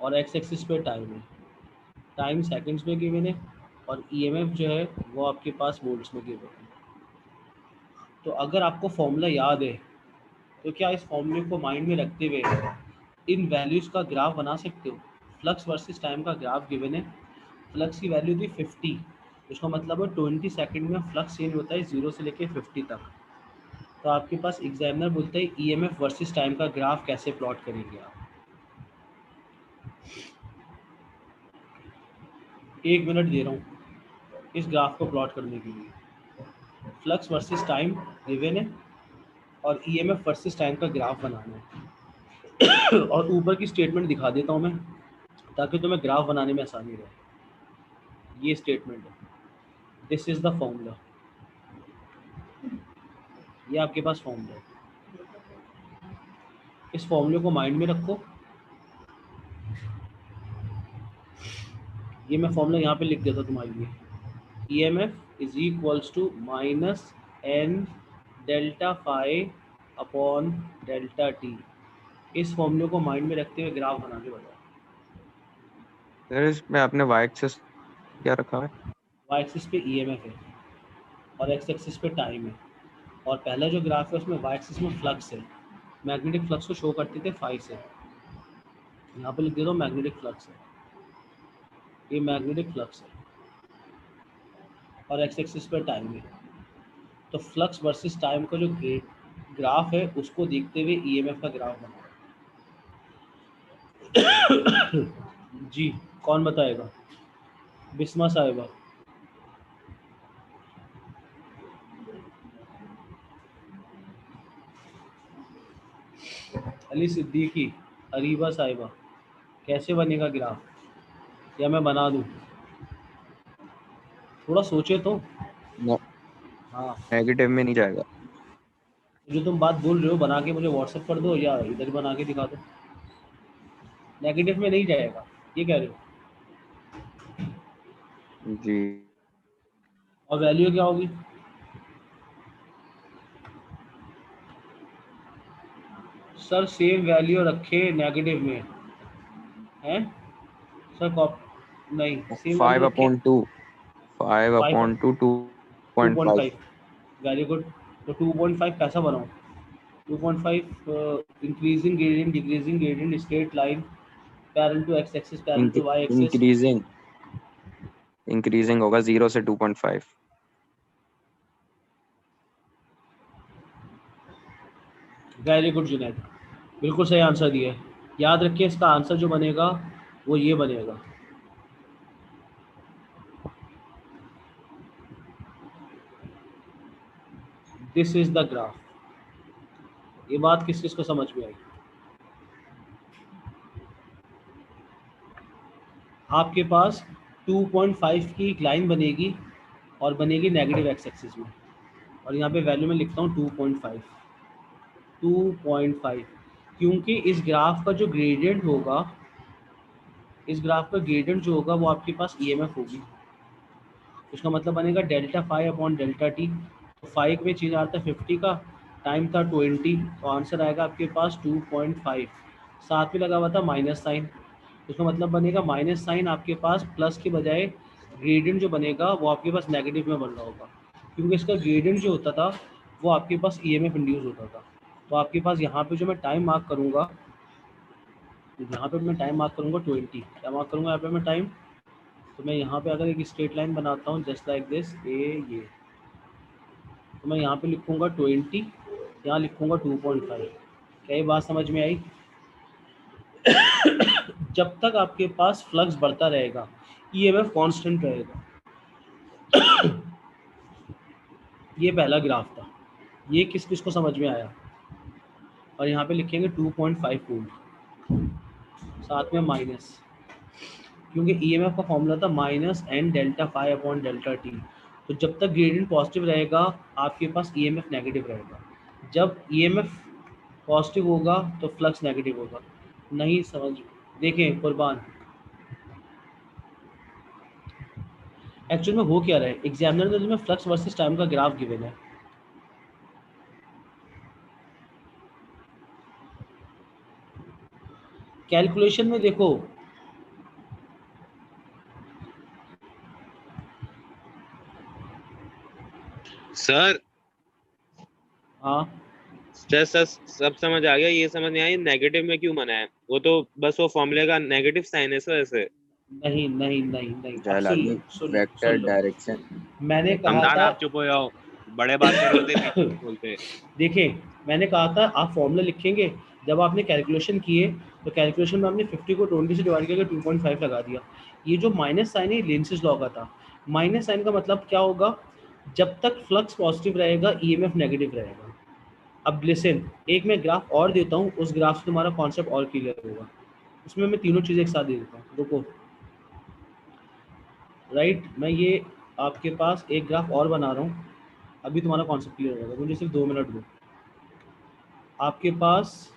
और एक्स एक्सिस पे टाइम है। टाइम सेकंड्स में गिवन है और ईएमएफ जो है वो आपके पास वोल्ट्स में गिवन है। तो अगर आपको फॉर्मूला याद है तो क्या इस फॉर्मूले को माइंड में रखते हुए इन वैल्यूज़ का ग्राफ बना सकते हो। फ्लक्स वर्सेस टाइम का ग्राफ गिवन है, फ्लक्स की वैल्यू थी 50, उसका मतलब है 20 सेकंड में फ्लक्स चेंज होता है 0 से लेके 50 तक। तो आपके पास एग्जामिनर बोलते हैं ईएमएफ वर्सेस टाइम का ग्राफ कैसे प्लॉट करेंगे आप। 1 मिनट दे रहा हूँ इस ग्राफ को प्लॉट करने के लिए। फ्लक्स वर्सेस टाइम गिवन है और ईएमएफ वर्सेस टाइम का ग्राफ बनाना है। और ऊपर की स्टेटमेंट दिखा देता हूँ मैं ताकि तुम्हें ग्राफ बनाने में आसानी रहे। ये स्टेटमेंट है, दिस इज द फॉर्मूला, ये आपके पास फॉर्मूला है। इस फॉर्मूले को माइंड में रखो। ये मैं फॉर्मूला यहाँ पे लिख देता हूँ तुम्हारे लिए, EMF is equals to minus N delta phi upon delta T. इस फॉर्मूले को माइंड में रखते हुए ग्राफ बनाने बताओ। सर इसमें आपने वाई एक्सिस क्या रखा है? वाई एक्सिस पे EMF है और एक्स एक्सिस पे टाइम है, और पहला जो ग्राफ है उसमें वाई एक्सिस में फ्लक्स है, मैग्नेटिक फ्लक्स को शो करते थे फाई से। यहाँ पे लिख देता हूँ मैग्नेटिक फ्लक्स है, ये मैग्नेटिक फ्लक्स है और एक्स एक्सिस पे टाइम है। तो फ्लक्स वर्सेस टाइम का जो ग्राफ है उसको देखते हुए ईएमएफ का ग्राफ बनाओ। जी कौन बताएगा? बिस्मा साहिबा। अली सिद्दीकी, अरीबा साहिबा, कैसे बनेगा ग्राफ या मैं बना दूं? थोड़ा सोचे तो। हाँ नेगेटिव में नहीं जाएगा। जो तुम बात बोल रहे हो बना के मुझे व्हाट्सएप कर दो या इधर बना के दिखा दो। नेगेटिव में नहीं जाएगा ये कह रहे हो? जी और वैल्यू क्या होगी? सर सेम वैल्यू रखे नेगेटिव में हैं सर, कॉप नहीं सेम वैल्यू रखे 5/2 5/2 2.5 2.5। Very good. तो 2.5 कैसा बनाऊँ? 2.5 increasing gradient, decreasing gradient, straight line, parallel to X axis, parallel to Y axis. Increasing होगा 0 से 2.5। वेरी गुड जुनैद, बिल्कुल सही आंसर दिया है। याद रखिए इसका आंसर जो बनेगा वो ये बनेगा। This is the graph. ये बात किस किस को समझ में आई? आपके पास 2.5 की एक लाइन बनेगी और बनेगी नेगेटिव एक्स एक्सिस में, और यहाँ पे वैल्यू में लिखता हूँ 2.5। क्योंकि इस ग्राफ का जो ग्रेडियंट होगा, इस ग्राफ का ग्रेडियंट जो होगा वो आपके पास ईएमएफ होगी। इसका मतलब बनेगा delta phi upon delta T. तो फाइव में चेंज आता है 50 का, टाइम था 20, तो आंसर आएगा आपके पास 2.5। साथ में लगा हुआ था माइनस साइन, इसका मतलब बनेगा माइनस साइन आपके पास प्लस के बजाय ग्रेडियंट जो बनेगा वो आपके पास नेगेटिव में बन रहा होगा, क्योंकि इसका ग्रेडियंट जो होता था वो आपके पास ईएमएफ इंड्यूस होता था। तो आपके पास यहाँ पे जो मैं टाइम मार्क करूँगा, यहाँ पे मैं टाइम मार्क करूँगा 20। क्या मार्क करूँगा यहाँ पे मैं टाइम? तो मैं यहाँ पे अगर एक स्ट्रेट लाइन बनाता हूँ जस्ट लाइक दिस, ये तो मैं यहाँ पे लिखूँगा 20, यहाँ लिखूँगा 2.5। क्या ये बात समझ में आई? जब तक आपके पास फ्लक्स बढ़ता रहेगा ईएमएफ कांस्टेंट रहेगा। ये पहला ग्राफ था, ये किस किस को समझ में आया? और यहाँ पे लिखेंगे 2.5 वोल्ट, साथ में माइनस, क्योंकि ईएमएफ का फॉर्मूला था minus N delta phi upon delta T. तो जब तक ग्रेडियंट पॉजिटिव रहेगा आपके पास ईएमएफ नेगेटिव रहेगा, जब ईएमएफ पॉजिटिव होगा तो फ्लक्स नेगेटिव होगा। नहीं समझ? देखें कुर्बान, एक्चुअल में हो क्या रहा है, एग्जामिनर ने फ्लक्स वर्सेस टाइम का ग्राफ गिवन है। कैलकुलेशन में देखो, सर हाँ सब समझ आ गया, ये समझ नहीं आई नेगेटिव में क्यों मना है, वो तो बस वो फॉर्मूले का नेगेटिव साइन है सर ऐसे। नहीं नहीं नहीं नहीं, अब जलाल सुन लो ये सुन लो वेक्टर सुन लो, डायरेक्शन। मैंने कहा रमजान था आप चुप हो जाओ, बड़े बात कर रहे थे बीच में बोलते। देखिए मैंने कहा था आप फॉर्मूला लिखेंगे, जब आपने कैलकुलेशन किए तो कैलकुलेशन में आपने 50 को 20 से डिवाइड करके 2.5 लगा दिया। ये जो माइनस साइन है लेंसेज लॉ का था। माइनस साइन का मतलब क्या होगा? जब तक फ्लक्स पॉजिटिव रहेगा ईएमएफ नेगेटिव रहेगा। अब लिसन, एक मैं ग्राफ और देता हूँ, उस ग्राफ से तुम्हारा कॉन्सेप्ट और क्लियर होगा। उसमें मैं तीनों चीज़ें एक साथ दे देता हूँ, रुको। राइट, मैं ये आपके पास एक ग्राफ और बना रहा हूँ, अभी तुम्हारा कॉन्सेप्ट क्लियर हो जाएगा, मुझे सिर्फ 2 मिनट दो। आपके पास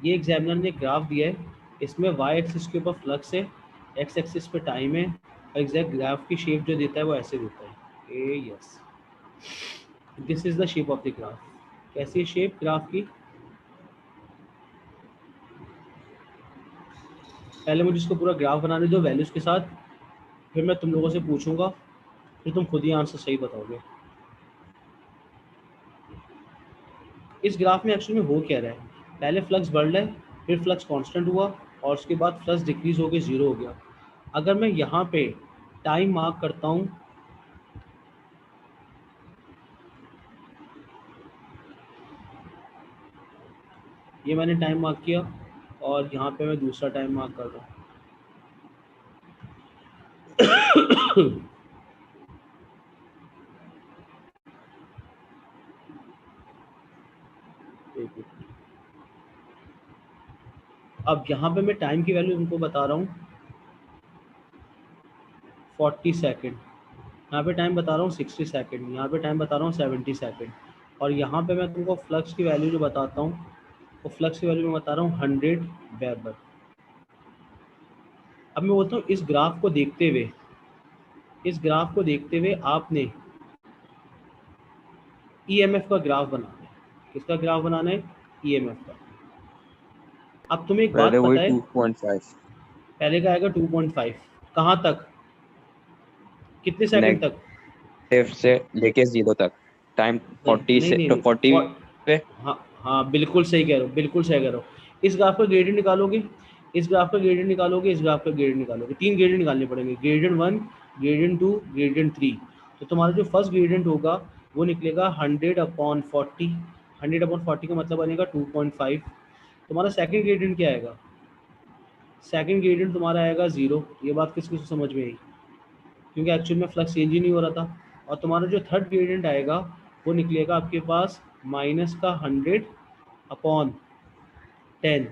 ये एग्जामिनर ने ग्राफ दिया है, इसमें वाई एक्सिस के ऊपर फ्लक्स है, एक्स एक्सिस पे टाइम है, और एग्जैक्ट ग्राफ की शेप जो देता है वो ऐसे देता है। Ah yes, this is the shape of the graph. कैसी शेप ग्राफ की? पहले मुझे इसको पूरा ग्राफ बनाने दो वैल्यूज के साथ, फिर मैं तुम लोगों से पूछूंगा, फिर तुम खुद ही आंसर सही बताओगे। इस ग्राफ में एक्चुअली में हो क्या रहा है? पहले फ्लक्स बढ़ रहा है, फिर फ्लक्स कांस्टेंट हुआ, और उसके बाद फ्लक्स डिक्रीज होकर 0 हो गया। अगर मैं यहाँ पे टाइम मार्क करता हूँ, ये मैंने टाइम मार्क किया, और यहाँ पे मैं दूसरा टाइम मार्क कर रहा हूँ। अब यहाँ पे मैं टाइम की वैल्यू तुमको बता रहा हूँ 40 सेकेंड, यहाँ पे टाइम बता रहा हूँ 60 सेकेंड, यहाँ पे टाइम बता रहा हूँ 70 सेकेंड, और यहाँ पे मैं तुमको फ्लक्स की वैल्यू जो बताता हूँ, तो फ्लक्स की वैल्यू मैं बता रहा हूँ 100 वेबर। अब मैं बोलता हूँ इस ग्राफ को देखते हुए, इस ग्राफ को देखते हुए आपने ईएमएफ का ग्राफ बनाना है। किसका ग्राफ बनाना है? ईएमएफ का। अब तुम्हें एक बात पहले वही पता है, 2.5 पहले का आएगा 2.5, कहाँ तक, कितने सेकंड तक? नेगेटिव से लेके 0 तक, टाइम 40 से तो 40 पे। हाँ हाँ बिल्कुल सही कह रहे हो, बिल्कुल सही कह रहे हो। इस ग्राफ का ग्रेडियंट निकालोगे, इस ग्राफ का ग्रेडियंट निकालोगे, इस ग्राफ का ग्रेडियंट निकालोगे, 3 ग्रेडियंट निकालने पड़ेंगे, ग्रेडियंट 1, ग्रेडियंट 2, ग्रेडियंट 3। तो तुम्हारा जो फर्स्ट ग्रेडियंट होगा वो निकलेगा 100/40। 100/40 का मतलब बनेगा 2.5। तुम्हारा सेकंड ग्रेडियंट क्या आएगा? सेकंड ग्रेडियंट तुम्हारा आएगा 0। ये बात किस किस समझ में आई? क्योंकि एक्चुअल में फ्लक्स चेंज ही नहीं हो रहा था। और तुम्हारा जो थर्ड ग्रेडियंट आएगा वो निकलेगा आपके पास -100/10।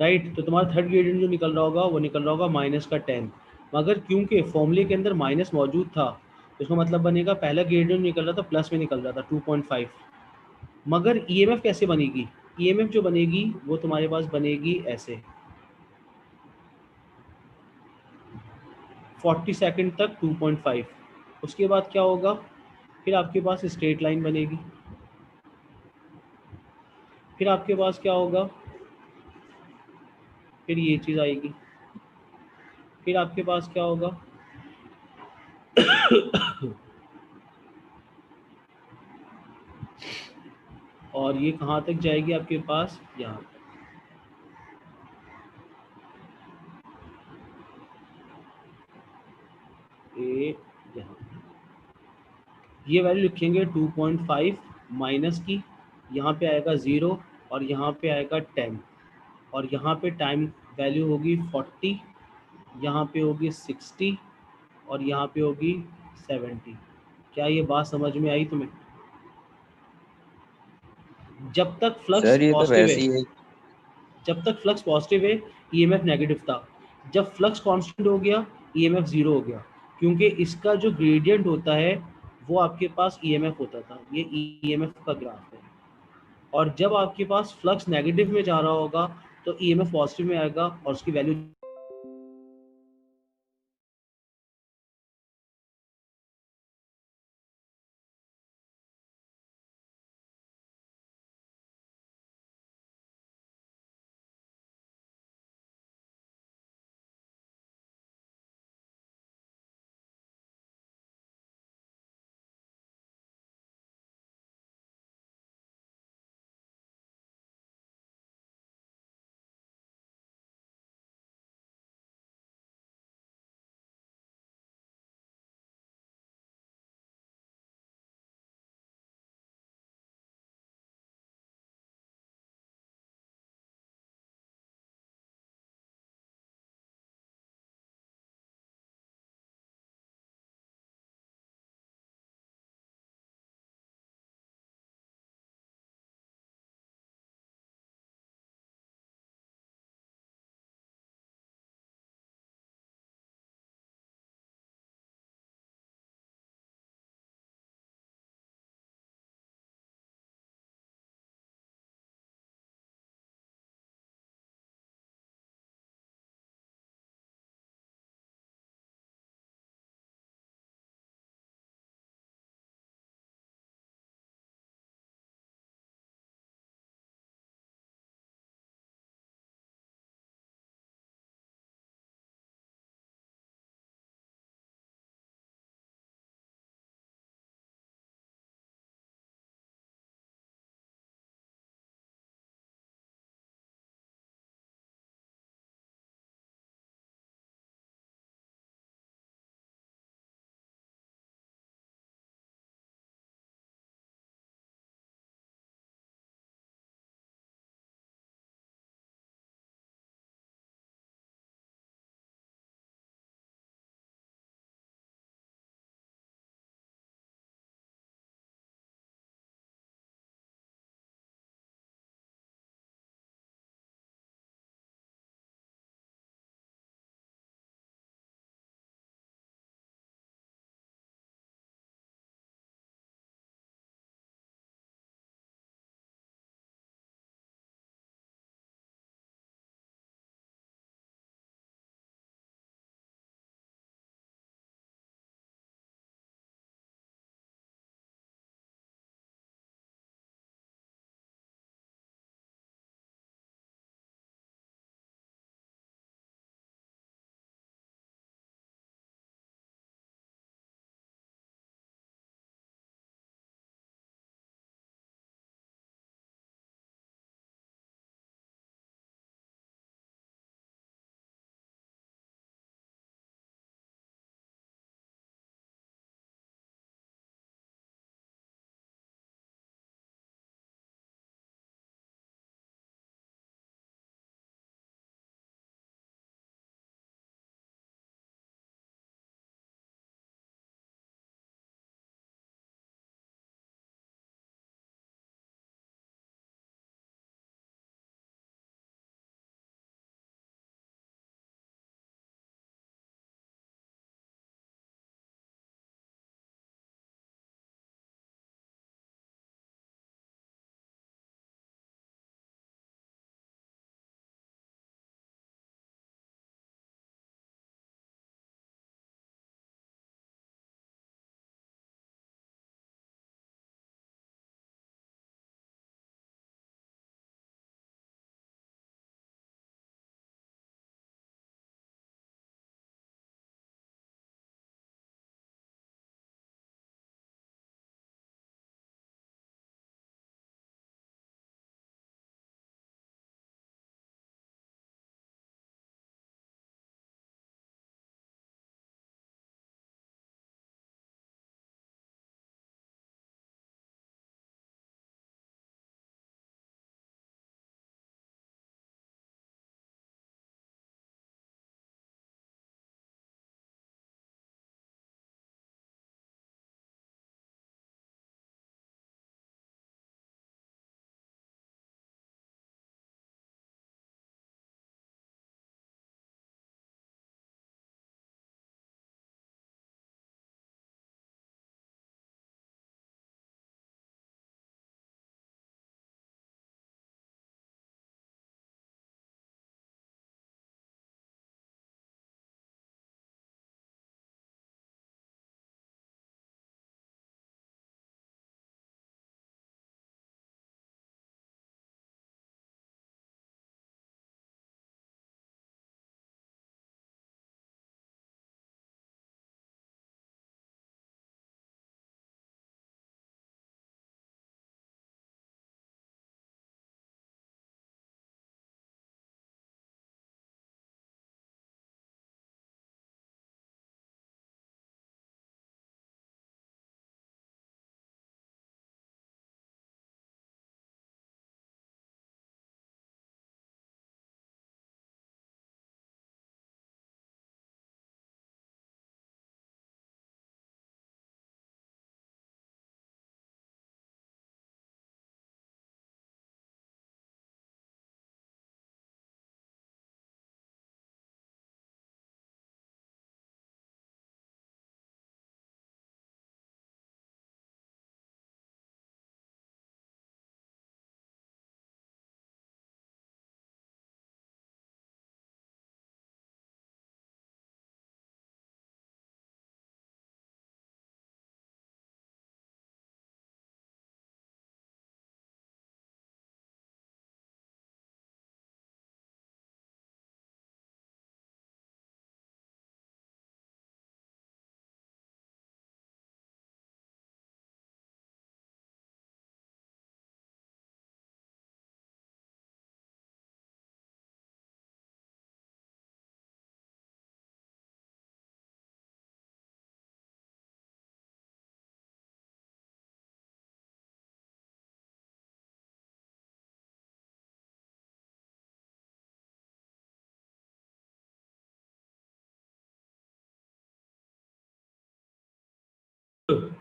राइट, तो तुम्हारा थर्ड ग्रेडियंट जो निकल रहा होगा वो निकल रहा होगा -10। मगर क्योंकि फॉर्मूले के अंदर माइनस मौजूद था, तो इसका मतलब बनेगा पहला ग्रेडियंट निकल रहा था प्लस में निकल रहा था 2.5। मगर ईएमएफ कैसे बनेगी? ईएमएफ जो बनेगी वो तुम्हारे पास बनेगी ऐसे 40 सेकंड तक 2.5। उसके बाद क्या होगा, फिर आपके पास स्ट्रेट लाइन बनेगी, फिर आपके पास क्या होगा, फिर ये चीज़ आएगी, फिर आपके पास क्या होगा और ये कहाँ तक जाएगी आपके पास, यहाँ, ये यहाँ, ये वैल्यू लिखेंगे 2.5 माइनस की, यहाँ पे आएगा 0 और यहाँ पे आएगा 10 और यहाँ पे टाइम वैल्यू होगी 40, यहाँ पे होगी 60 और यहाँ पे होगी 70। क्या ये बात समझ में आई तुम्हें? जब तक फ्लक्स सर ये तो पॉजिटिव है, वैसे ही है। जब तक फ्लक्स पॉजिटिव है ईएमएफ नेगेटिव था, जब फ्लक्स कांस्टेंट हो गया ईएमएफ जीरो हो गया, क्योंकि इसका जो ग्रेडियंट होता है वो आपके पास ईएमएफ होता था, ये ईएमएफ का ग्राफ है। और जब आपके पास फ्लक्स नेगेटिव में जा रहा होगा तो ईएमएफ पॉजिटिव में आएगा और उसकी वैल्यू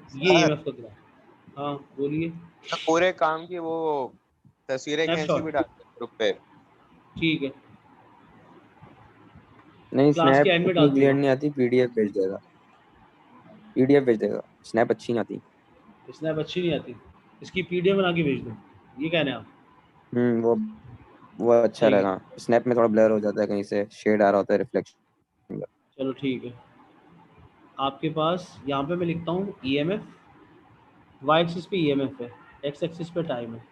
ये ईएमएफ का ग्राफ। हाँ बोलिए। मैं पूरे काम की वो तस्वीरें खींच के भी स्नैपशॉट, डालते हैं ग्रुप पे। ठीक है, नहीं, क्लास के स्नैप एंड में उतनी डाल क्लियर दूंगा। नहीं आती, पीडीएफ भेज देगा, पीडीएफ भेज देगा, स्नैप अच्छी नहीं आती। स्नैप अच्छी नहीं आती, इसकी पीडीएफ बना के भेज दूँ, ये कहना है आप? वो अच्छा सही है, रहेगा। स्नैप में थोड़ा ब्लर हो जाता है, कहीं से शेड आ रहा होता है, रिफ्लेक्शन। चलो ठीक है। आपके पास यहाँ पे मैं लिखता हूँ ईएमएफ, वाई एक्सिस पे ईएमएफ है, एक्स एक्सिस पे टाइम है,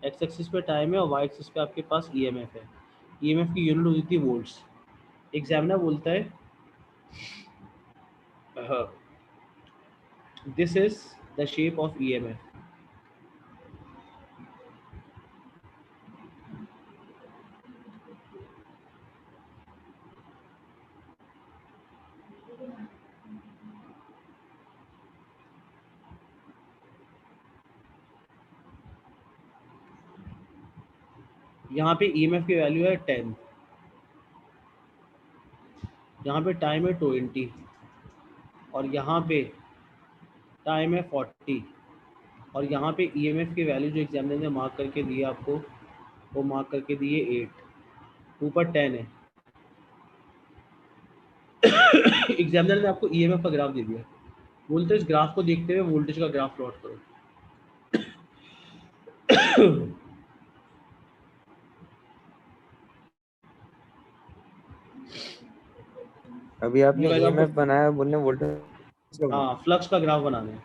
एक्स एक्सिस पे टाइम है और वाई एक्सिस पे आपके पास ईएमएफ है। ईएमएफ की यूनिट होती थी वोल्ट्स। एग्जामिनर बोलता है this is the shape of EMF. यहाँ पे ईएमएफ की वैल्यू है 10, यहाँ पे टाइम है 20 और यहाँ पे टाइम है 40 और यहाँ पे ईएमएफ की वैल्यू जो एग्जामिनर ने मार्क करके दी है आपको, वो मार्क करके दिए 8, ऊपर 10 है। एग्जामिनर ने आपको ईएमएफ का ग्राफ दे दिया, बोलते इस ग्राफ को देखते हुए वोल्टेज का ग्राफ प्लॉट करो। अभी ये आपने वैल्यू आपको, ईएमएफ बनाया, बोलने वोल्टेज का हाँ, बनाया। फ्लक्स का ग्राफ बनाना है।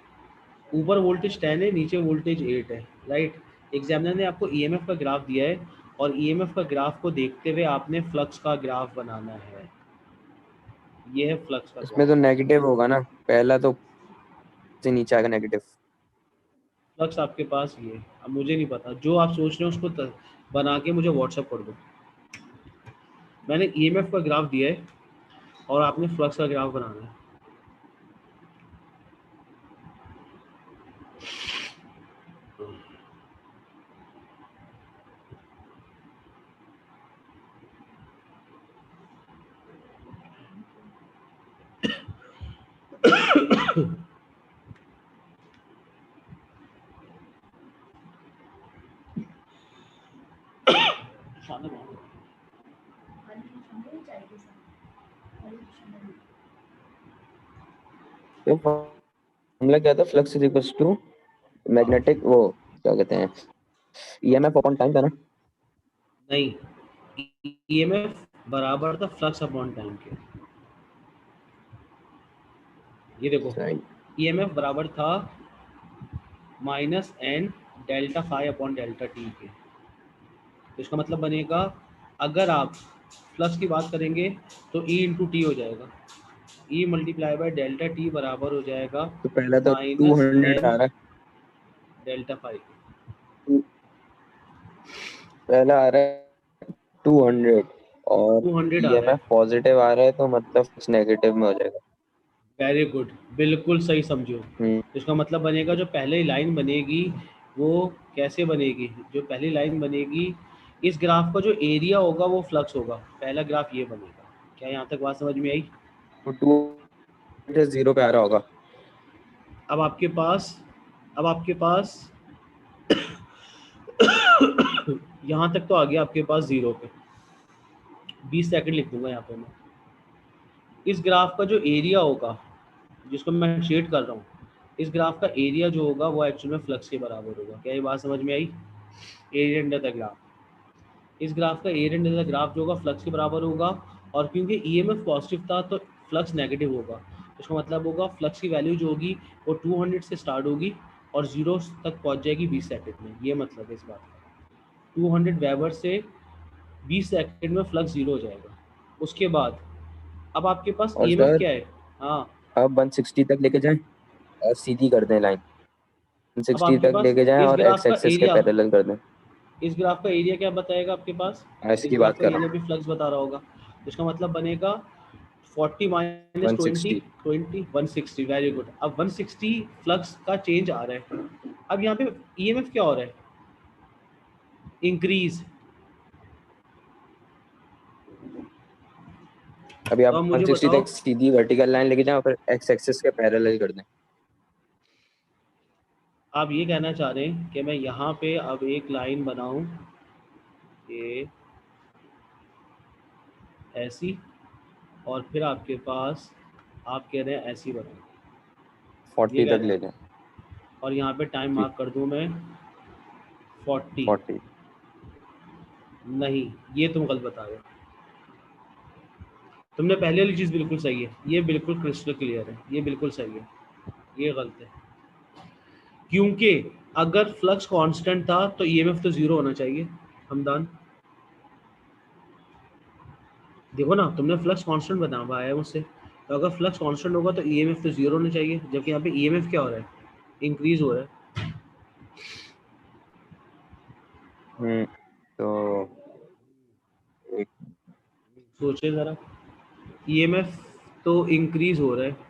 ऊपर वोल्टेज 10 है, नीचे वोल्टेज 8 है, राइट। एग्जामिनर ने आपको ईएमएफ का ग्राफ दिया है और ईएमएफ का ग्राफ को देखते हुए आपने फ्लक्स का ग्राफ बनाना है। ये है फ्लक्स का इसमें तो ग्राफ। नेगेटिव होगा ना, पहला तो से नीचे आएगा नेगेटिव। फ्लक्स आपके पास ये है। अब मुझे नहीं पता, जो आप सोच रहे हो उसको बना के मुझे व्हाट्सअप कर दो। मैंने ईएमएफ का ग्राफ दिया है और आपने फ्लक्स का ग्राफ बनाना है। शानदार बहुत है। तो फॉर्मूला क्या था, फ्लक्स इज इक्वल्स टू हाँ, मैग्नेटिक, वो क्या कहते हैं, ईएमएफ अपॉन टाइम था ना। नहीं, ईएमएफ बराबर था फ्लक्स अपॉन टाइम के। ये देखो, सही। ईएमएफ बराबर था minus N delta phi upon delta T के। तो इसका मतलब बनेगा, अगर आप फ्लक्स की बात करेंगे तो ई इंटू टी हो जाएगा, ई मल्टीप्लाई बाय डेल्टा टी बराबर हो जाएगा तो पहला तो माइनस 200 आ एन रहा डेल्टा फाई। है, पहला आ रहा है 200 और 200 आ रहा ईएमएफ है। पॉजिटिव आ रहा है, तो मतलब नेगेटिव में हो जाएगा। वेरी गुड, बिल्कुल सही समझो। हम्म। तो इसका मतलब बनेगा जो पहले लाइन बनेगी वो कैसे बनेगी, जो पहली लाइन बनेगी, इस ग्राफ का जो एरिया होगा वो फ्लक्स होगा। पहला ग्राफ ये बनेगा। क्या यहाँ तक बात समझ में आई? तो 2 0 पे आ रहा होगा। अब आपके पास, अब आपके पास यहाँ तक तो आ गया आपके पास जीरो पे। 20 सेकंड लिख दूंगा यहाँ पे मैं। इस ग्राफ का जो एरिया होगा, जिसको मैं शेड कर रहा हूँ, इस ग्राफ का एरिया जो होगा वो एक्चुअल में फ्लक्स के बराबर होगा। क्या ये बात समझ में आई? एरिया अंडर द ग्राफ, इस ग्राफ का एरिया अंडर द ग्राफ जो होगा फ्लक्स के बराबर होगा। और क्योंकि ईएमएफ पॉजिटिव था तो फ्लक्स नेगेटिव होगा। इसका मतलब होगा फ्लक्स की वैल्यू जो होगी वो 200 से स्टार्ट होगी और जीरो तक पहुंच जाएगी 20 सेकंड में। ये मतलब है इस बात का। 200 वेबर से 20 सेकंड में फ्लक्स जीरो हो जाएगा। उसके बाद अब आपके पास और ईएमएफ सर क्या है? हाँ, अब 160 तक लेके जाएं और सीधी कर दें लाइन, अब 160 आपके तक पास लेके जाएं इस और ग्राफ एक्स का एक्सिस के एरिया, पैरेलल कर दें। इस ग्राफ का एरिया क्या बताएगा आपके पास? इस इसकी ग्राफ बात का कर रहा एरिया भी फ्लक्स बता रहा होगा। इसका मतलब बनेगा 40 हूँ, माइनस 20, 160। 20 160। Very good. अब 160 फ्लक्स का चेंज आ रहा है। अब यहाँ पे ईएमएफ क्या हो रहा है? इंक्रीज। अभी तो आप अब मुझे 160 बताओ, तक सीधी वर्टिकल लाइन लेके जाएं और फिर एक्स एक्सिस के पैरेलल कर दें। आप ये कहना चाह रहे हैं कि मैं यहाँ पे अब एक लाइन बनाऊं ये ऐसी, और फिर आपके पास आप कह रहे हैं ऐसी बनाओ, 40 ये कह तक रहे ले हैं, जाएं। और यहाँ पे टाइम मार्क कर दूं मैं 40। 40। नहीं, ये तुम गलत बता रहे हो। तुमने पहले वाली चीज़ बिल्कुल सही है, ये बिल्कुल क्रिस्टल क्लियर है, ये बिल्कुल सही है, ये गलत है। क्योंकि अगर फ्लक्स कांस्टेंट था तो ईएमएफ तो जीरो होना चाहिए। हमदान देखो ना, तुमने फ्लक्स कांस्टेंट बताया है मुझसे, तो अगर फ्लक्स कांस्टेंट होगा तो ईएमएफ तो जीरो होना चाहिए, जबकि यहाँ पे ईएमएफ क्या हो रहा है, इंक्रीज हो रहा है। तो एक सोचे जरा, ईएमएफ तो इंक्रीज हो रहा है,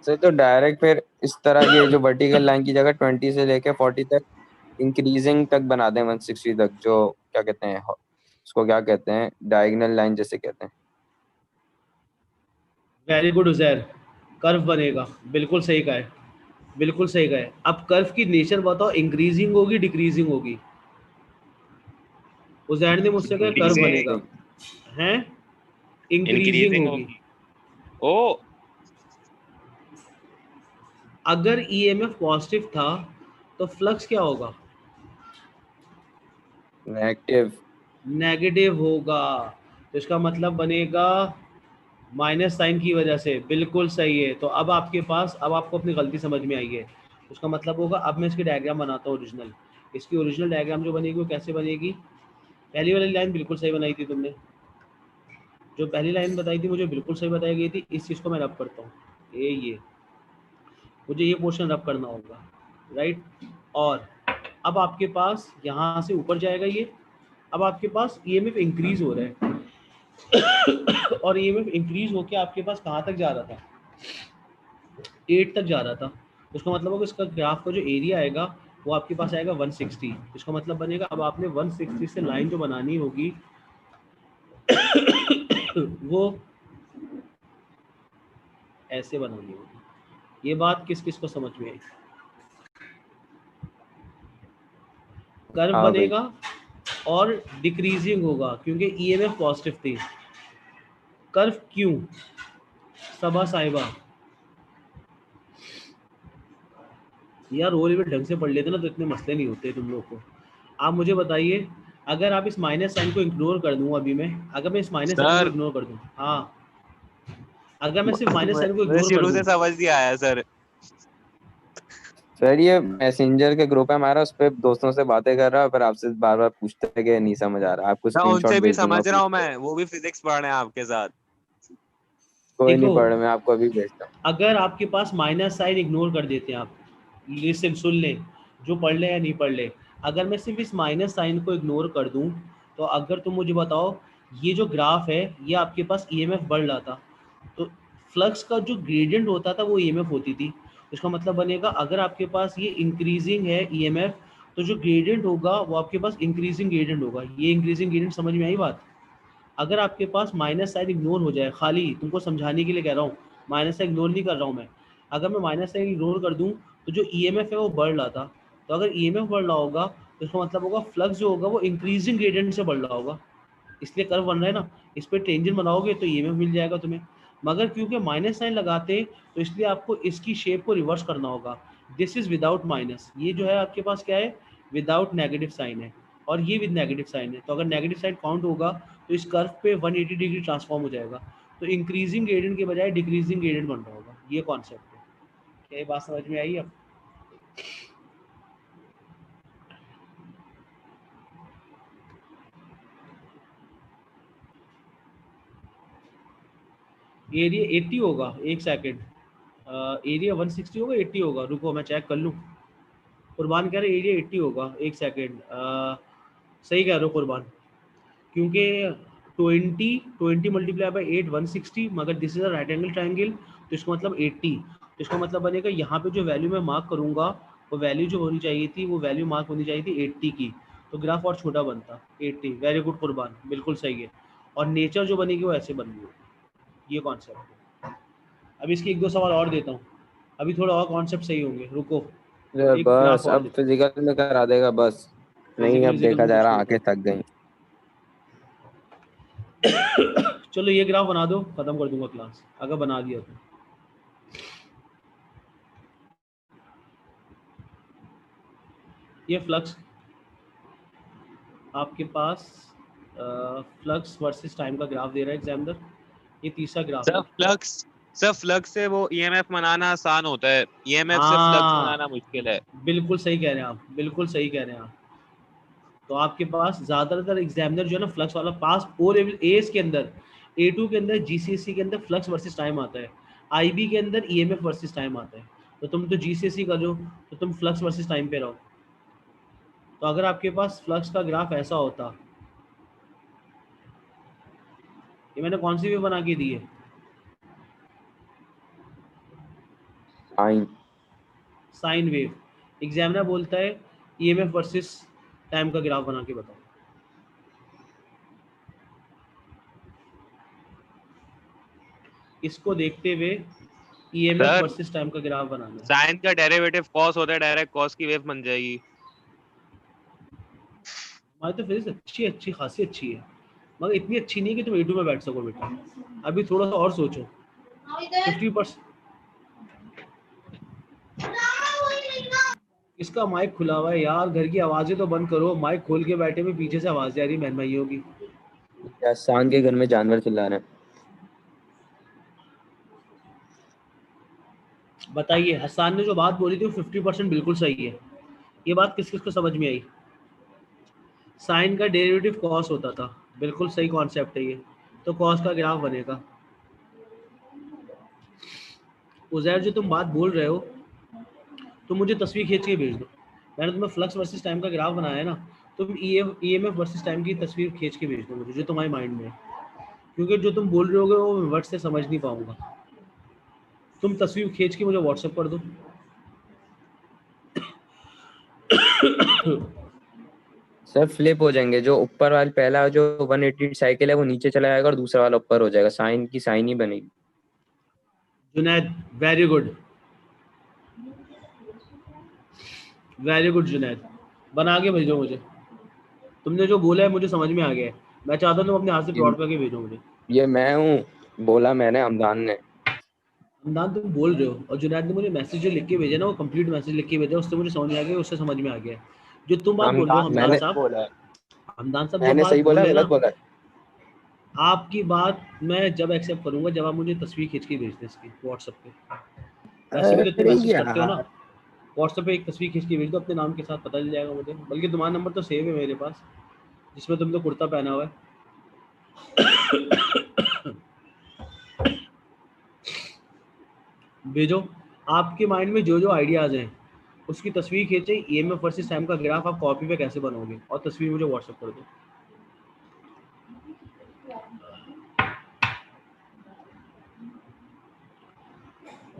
से तो डायरेक्ट फिर इस तरह की जो वर्टिकल लाइन की जगह 20 से लेके 40 तक इंक्रीजिंग तक बना दें, 160 तक, जो क्या कहते हैं उसको, क्या कहते हैं, डायगोनल लाइन जैसे कहते हैं। वेरी गुड उजैर, कर्व बनेगा, बिल्कुल सही कहा है, बिल्कुल सही कहा है। अब कर्व की नेचर बताओ, इंक्रीजिंग होगी डिक्रीजिंग होगी? उजैर ने मुझसे कहा कर्व बनेगा, हैं इंक्रीजिंग इंक्रीजिंग होगी। होगी। ओ अगर ईएमएफ पॉजिटिव था तो फ्लक्स क्या होगा, नेगेटिव। नेगेटिव होगा। तो इसका मतलब बनेगा माइनस साइन की वजह से, बिल्कुल सही है। तो अब आपके पास, अब आपको अपनी गलती समझ में आई है, उसका मतलब होगा अब मैं इसकी डायग्राम बनाता हूँ ओरिजिनल। इसकी ओरिजिनल डायग्राम जो बनेगी वो कैसे बनेगी? पहली वाली लाइन बिल्कुल सही बनाई थी तुमने, जो पहली लाइन बताई थी मुझे बिल्कुल सही बताई गई थी। इस चीज़ को मैं रब करता हूँ, ये मुझे ये पोर्शन रब करना होगा, राइट। और अब आपके पास यहाँ से ऊपर जाएगा ये, अब आपके पास ईएमएफ इंक्रीज हो रहा है और ईएमएफ इंक्रीज होके आपके पास कहाँ तक जा रहा था, 8 तक जा रहा था। उसका मतलब होगा इसका ग्राफ का जो एरिया आएगा वो आपके पास आएगा 160। इसका मतलब बनेगा अब आपने 160 से लाइन जो बनानी होगी वो ऐसे बनानी होगी। ये बात किस किस को समझ में आई? कर्व हाँ भाई। बनेगा और डिक्रीजिंग होगा क्योंकि ईएमएफ पॉजिटिव थी। कर्व क्यों? सबा साहिबा यार, रोल में ढंग से पढ़ लेते ना तो इतने मसले नहीं होते तुम लोग को। आप मुझे बताइए, अगर आप इस माइनस साइन को इग्नोर कर दूं, अभी मैं अगर मैं इस माइनस साइन को सर, इग्नोर कर दूं, हाँ, अगर मैं सिर्फ माइनस साइन को मुझे इग्नोर कर शुरू दूं, से समझ नहीं आया सर। सर ये मैसेंजर के ग्रुप है हमारा, उस पर दोस्तों से बातें कर रहा है, पर आपसे बार बार पूछते हैं कि नहीं समझ आ रहा। आपको मैं स्क्रीनशॉट उनसे भी भेज दूंगा, समझ रहा पूछ हूँ, के। मैं वो भी फिजिक्स पढ़ रहे हैं आपके साथ। कोई नहीं देखो, पढ़, मैं आपको अभी भेजता हूँ। अगर आपके पास माइनस साइन इग्नोर कर देते हैं आप, लिसन सुन लें, जो पढ़ ले या नहीं पढ़ ले, अगर मैं सिर्फ इस माइनस साइन को इग्नोर कर दूं, तो अगर तुम मुझे बताओ, ये जो ग्राफ है ये आपके पास ईएमएफ बढ़ रहा था, तो फ्लक्स का जो ग्रेडियंट होता था वो ईएमएफ होती थी। इसका मतलब बनेगा अगर आपके पास ये इंक्रीजिंग है ईएमएफ, तो जो ग्रेडियंट होगा वो आपके पास इंक्रीजिंग ग्रेडियंट होगा। ये इंक्रीजिंग ग्रेडियंट समझ में आई बात? अगर आपके पास माइनस साइन इग्नोर हो जाए, खाली तुमको समझाने के लिए कह रहा हूँ, माइनस साइन इग्नोर नहीं कर रहा हूँ मैं, अगर मैं माइनस साइन इग्नोर कर दूँ तो जो ईएमएफ है वो बढ़ रहा था, तो अगर ईएमएफ बढ़ रहा होगा तो इसका मतलब होगा फ्लक्स जो होगा वो इंक्रीजिंग ग्रेडियंट से बढ़ रहा होगा, इसलिए कर्व बन रहा है ना। इस पर टेंजेंट बनाओगे तो ईएमएफ मिल जाएगा तुम्हें। मगर क्योंकि माइनस साइन लगाते हैं तो इसलिए आपको इसकी शेप को रिवर्स करना होगा। दिस इज विदाउट माइनस, ये जो है आपके पास क्या है, विदाउट नेगेटिव साइन है, और ये विद नेगेटिव साइन है। तो अगर नेगेटिव साइन काउंट होगा तो इस कर्व पे 180 डिग्री ट्रांसफॉर्म हो जाएगा, तो इंक्रीजिंग ग्रेडियंट के बजाय डिक्रीजिंग ग्रेडियंट बन रहा होगा। ये कॉन्सेप्ट है। क्या ये बात समझ में आई अब? एरिया 80 होगा, एक सेकेंड, एरिया 160 होगा 80 होगा, रुको मैं चेक कर लूँ। कुर्बान कह रहे एरिया 80 होगा, एक सेकेंड, सही कह रहे हो कुर्बान, क्योंकि 20 मल्टीप्लाई बाई 8 160, मगर this is a right angle triangle, तो इसका मतलब 80। तो इसका मतलब बनेगा यहाँ पे जो वैल्यू मैं मार्क करूँगा वो वैल्यू जो होनी चाहिए थी, वो वैल्यू मार्क होनी चाहिए थी 80 की, तो ग्राफ और छोटा बनता 80। वेरी गुड कुर्बान, बिल्कुल सही है। और नेचर जो बनेगी वो ऐसे बन रही होगी। ये कॉन्सेप्ट है। अब इसके एक दो सवाल और देता हूँ, अभी थोड़ा और कॉन्सेप्ट सही होंगे, रुको अरे एक ग्राफ बस और अब देता हूँ। फिजिकल में करा देगा बस। नहीं, फिजिकल अब फिजिकल देखा में जा कुछ रहा नहीं आंखें थक गई। होता। चलो ये ग्राफ बना दो, खत्म कर दूंगा क्लास अगर बना दिया तो। ये फ्लक्स आपके पास फ्लक्स वर्सेस टाइम का ग्राफ दे रहा है एग्जामिनर। ये तीसरा ग्राफ सर है। फ्लक्स सर फ्लक्स से वो ईएमएफ बनाना आसान होता है, ईएमएफ से फ्लक्स बनाना हाँ मुश्किल है। बिल्कुल सही कह रहे हैं आप, बिल्कुल सही कह रहे हैं आप। तो आपके पास ज्यादातर एग्जामिनर जो है ना फ्लक्स वाला पास ओ लेवल एस के अंदर, A2 के अंदर, GCSE के अंदर फ्लक्स वर्सेस टाइम आता है, IB के अंदर EMF वर्सेस टाइम आता है। तो तुम तो GCSE कर लो तो तुम फ्लक्स वर्सेस टाइम पे रहो। तो अगर आपके पास फ्लक्स का ग्राफ ऐसा होता, ये मैंने कौन सी भी बना के दी है, साइन। Sine wave. एग्जामिनर बोलता है EMF वर्सेस टाइम का ग्राफ बना के बताओ। इसको देखते हुए EMF सर वर्सेस टाइम का ग्राफ बनाना है। साइन का डेरिवेटिव कॉस होता है, डायरेक्ट कॉस की वेव बन जाएगी। हमारी तो फिजिक्स अच्छी अच्छी खासी अच्छी है, मगर इतनी अच्छी नहीं कि तुम A2 में बैठ सको बेटा। अभी थोड़ा सा और सोचो। 50%। इसका माइक खुला हुआ है यार, घर की आवाजें तो बंद करो, माइक खोल के बैठे में पीछे से आवाज आ रही है बहन भाइयों की। शान के घर में जानवर चिल्ला रहे हैं। बताइए, हसन ने जो बात बोली थी वो 50% बिल्कुल सही है। ये बात किस किस को समझ में आई? साइन का डेरिवेटिव कॉस होता था, बिल्कुल सही कॉन्सेप्ट है ये। तो कॉस का ग्राफ बनेगा। उजैर जो तुम बात बोल रहे हो, तुम मुझे तस्वीर खींच के भेज दो। मैंने तुम्हें फ्लक्स वर्सेस टाइम का ग्राफ बनाया है ना, तुम EMF वर्सेस टाइम की तस्वीर खींच के भेज दो मुझे, जो तुम्हारे माइंड में है। क्योंकि जो तुम बोल रहे होगे वो मैं वर्ड से समझ नहीं पाऊंगा। तुम तस्वीर खींच के मुझे व्हाट्सएप कर दो। सर फ्लिप हो जाएंगे, जो ऊपर वाला पहला जो 180 साइकिल है वो नीचे चला जाएगा और दूसरा वाला ऊपर हो जाएगा, साइन की साइन ही बनेगी। Junaid very good, very good Junaid, बना के भेजो मुझे। तुमने जो बोला है मुझे समझ में आ गया है। मैं चाहता हूँ तुम अपने हाथ से ये प्लॉट करके भेजो मुझे। ये मैं हूँ, बोला मैंने हमदान ने। हमदान तुम बोल रहे हो, और जुनैद ने मुझे मैसेज जो लिख के भेजा ना, वो कंप्लीट मैसेज लिख के भेजा, उससे मुझे समझ में आ गया, उससे समझ में आ गया। जो तुम बात बोल रहे हो हमदान हमदान मैंने साहब, बोला है। हमदान साहब जो मैंने बात सही बोल बोला रहे हैं गलत ना, बोला है? आपकी बात मैं जब एक्सेप्ट करूंगा जब आप मुझे तस्वीर खींच के भेज दें इसकी व्हाट्सएप पे। वैसे भी तो तुम अरे मैसेज करते हो ना, यार, व्हाट्सएप पे एक तस्वीर खींच के भेज दो, अपने नाम के साथ पता चल जाएगा मुझे। बल्कि तुम्हारा नंबर तो सेव है मेरे पास, जिसमें तुमने कुर्ता पहना हुआ है। भेजो। आपके माइंड में जो जो आइडियाज हैं उसकी तस्वीर खींचे, EMF वर्सेस टाइम का ग्राफ आप कॉपी पे कैसे बनाओगे, और तस्वीर मुझे व्हाट्सएप कर दो।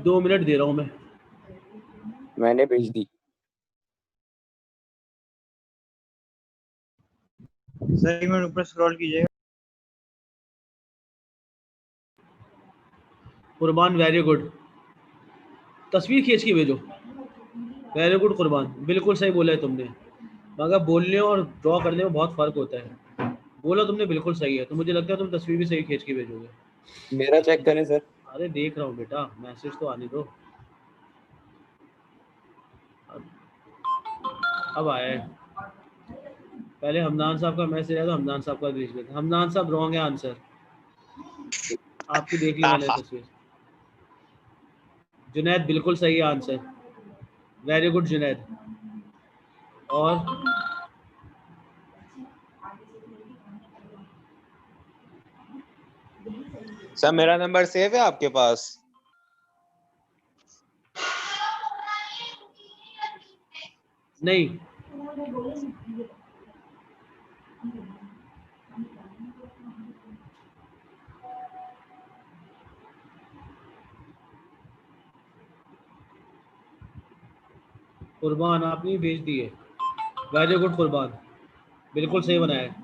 2 मिनट दे रहा हूँ मैं। मैंने भेज दी। सर एक मिनट ऊपर स्क्रॉल कीजिएगा। कुर्बान वेरी गुड, तस्वीर खींच के भेजो। वेरी गुड कुर्बान, बिल्कुल सही बोला है तुमने, मगर बोलने और ड्रॉ करने में बहुत फर्क होता है। बोला तुमने बिल्कुल सही है, तो मुझे लगता है तुम तस्वीर भी सही खींच के भेजोगे। मेरा चेक करें सर। अरे देख रहा हूँ बेटा, मैसेज तो आने दो। अब आया है। पहले हमदान साहब का मैसेज आया तो हमदान साहब का भेज देते। हमदान साहब रॉन्ग है आंसर, आपकी देख ली मैंने तस्वीर। जुनैद बिल्कुल सही है आंसर, वेरी गुड जुनैद। और सर मेरा नंबर सेव है आपके पास? नहीं, कुर्बान आपने भेज दिए, वेरी गुड कुर्बान, बिल्कुल सही बनाया है।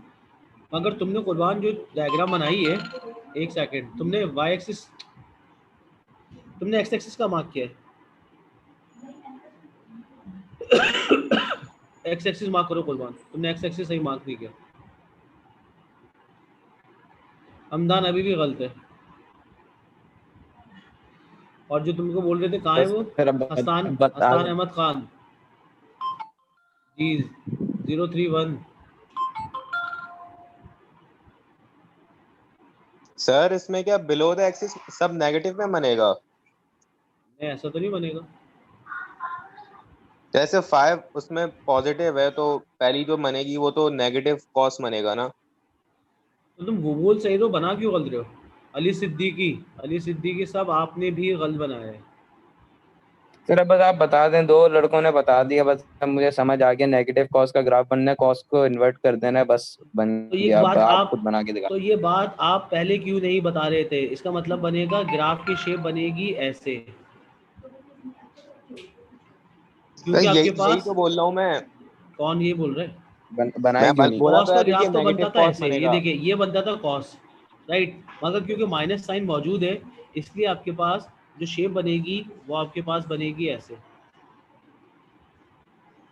मगर तुमने कुर्बान जो डायग्राम बनाई है, एक सेकंड, तुमने वाई एक्सिस, तुमने एक्स एक्सिस का मार्क किया है? एक्स एक्सिस मार्क करो कुर्बान, तुमने एक्स एक्सिस सही मार्क नहीं किया। हमदान अभी भी गलत है। और जो तुमको बोल रहे थे कहाँ है वो, फिर अब हसान बता हसान अहमद खान जी 031। सर इसमें क्या बिलो द एक्सिस सब नेगेटिव में बनेगा? नहीं ऐसा तो नहीं बनेगा। जैसे 5 उसमें पॉजिटिव है तो पहली जो बनेगी वो तो नेगेटिव कॉस बनेगा ना। तो तुम वो बोल सही तो बना क्यों गलत रहे हो? अली सिद्दीकी सब आपने भी गलत बनाया है। फिर अब बस आप बता दें, दो लड़कों ने बता दिया, बस अब मुझे समझ आ गया, नेगेटिव कॉस का ग्राफ बनना है, कॉस को इन्वर्ट कर देना है, बस बन तो ये गया। अब बात आप आप खुद बना के दिखा। तो ये बात आप पहले क्यों नहीं बता रहे थे? इसका मतलब बनेगा ग्राफ की शेप बनेगी ऐसे, सर क्योंकि आपके यही पास, तो बोल रहा हूँ मैं। कौन ये बोल रहा है? बनाई क्यों नहीं? बोला कॉस तो का अभी कि ग्राफ तो बनता नेगेटिव था कॉस ऐसे, ये बनेगा। देखिए ये बनता था कॉस, राइट, मगर क्योंकि माइनस साइन मौजूद है इसलिए आपके पास जो शेप बनेगी वो आपके पास बनेगी ऐसे।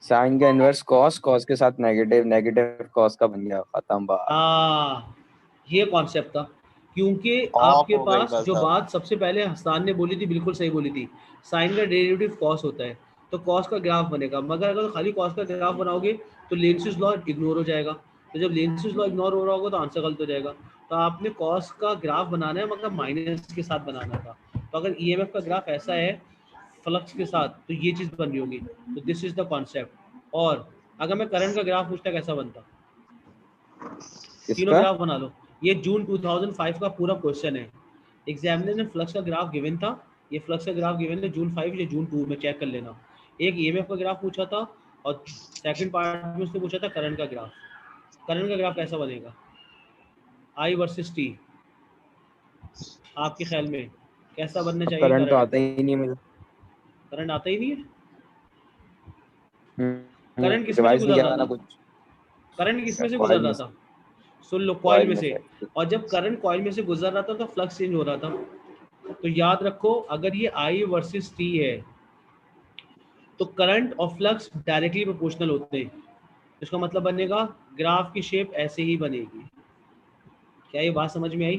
साइन का इनवर्स कॉस, कॉस के साथ नेगेटिव, नेगेटिव कॉस का बन गया, खत्म बात। हाँ, ये कॉन्सेप्ट था, क्योंकि ऑफ आपके हो गई पास बस जो अब। बात सबसे पहले हसन ने बोली थी बिल्कुल सही बोली थी, साइन का डेरिवेटिव कॉस होता है, तो कॉस का ग्राफ बनेगा, मगर अगर खाली कॉस का ग्राफ बनाओगे तो लेंसिस लॉ इग्नोर हो जाएगा, तो जब लेंसिस लॉ इग्नोर हो रहा होगा तो आंसर गलत हो जाएगा। तो आपने कॉस का ग्राफ बनाना है मगर माइनस के साथ बनाना था। तो अगर ईएमएफ का ग्राफ ऐसा है फ्लक्स के साथ तो ये चीज़ बन रही होगी, तो दिस इज द कॉन्सेप्ट। और अगर मैं करंट का ग्राफ पूछता कैसा बनता, तीनों किसका? ग्राफ बना लो। ये जून 2005 का पूरा क्वेश्चन है, एग्जामिनर ने फ्लक्स का ग्राफ गिवन था, ये फ्लक्स का ग्राफ गिवन है जून 5 या जून 2 में, चेक कर लेना। एक ईएमएफ का ग्राफ पूछा था और सेकंड पार्ट में उसने पूछा था करंट का ग्राफ। करंट का ग्राफ कैसा बनेगा, आई वर्सेस टी, आपके ख्याल में कैसा बनना अब चाहिए करंट तो करंट? आता ही नहीं मुझे। करंट आता ही नहीं है। करंट किस में से रिवाइज नहीं गुजर किया रहा था ना था? कुछ। करंट किस में से गुजर कॉइल रहा में से। था? सुन लो, कॉइल कॉइल में में से। से। और जब करंट कॉइल में से गुजर रहा था तो फ्लक्स चेंज हो रहा था। तो याद रखो, अगर ये आई वर्सेस टी है तो करंट और फ्लक्स डायरेक्टली प्रोपोर्शनल होते हैं, इसका मतलब बनेगा ग्राफ की शेप ऐसे ही बनेगी। क्या ये बात समझ में आई?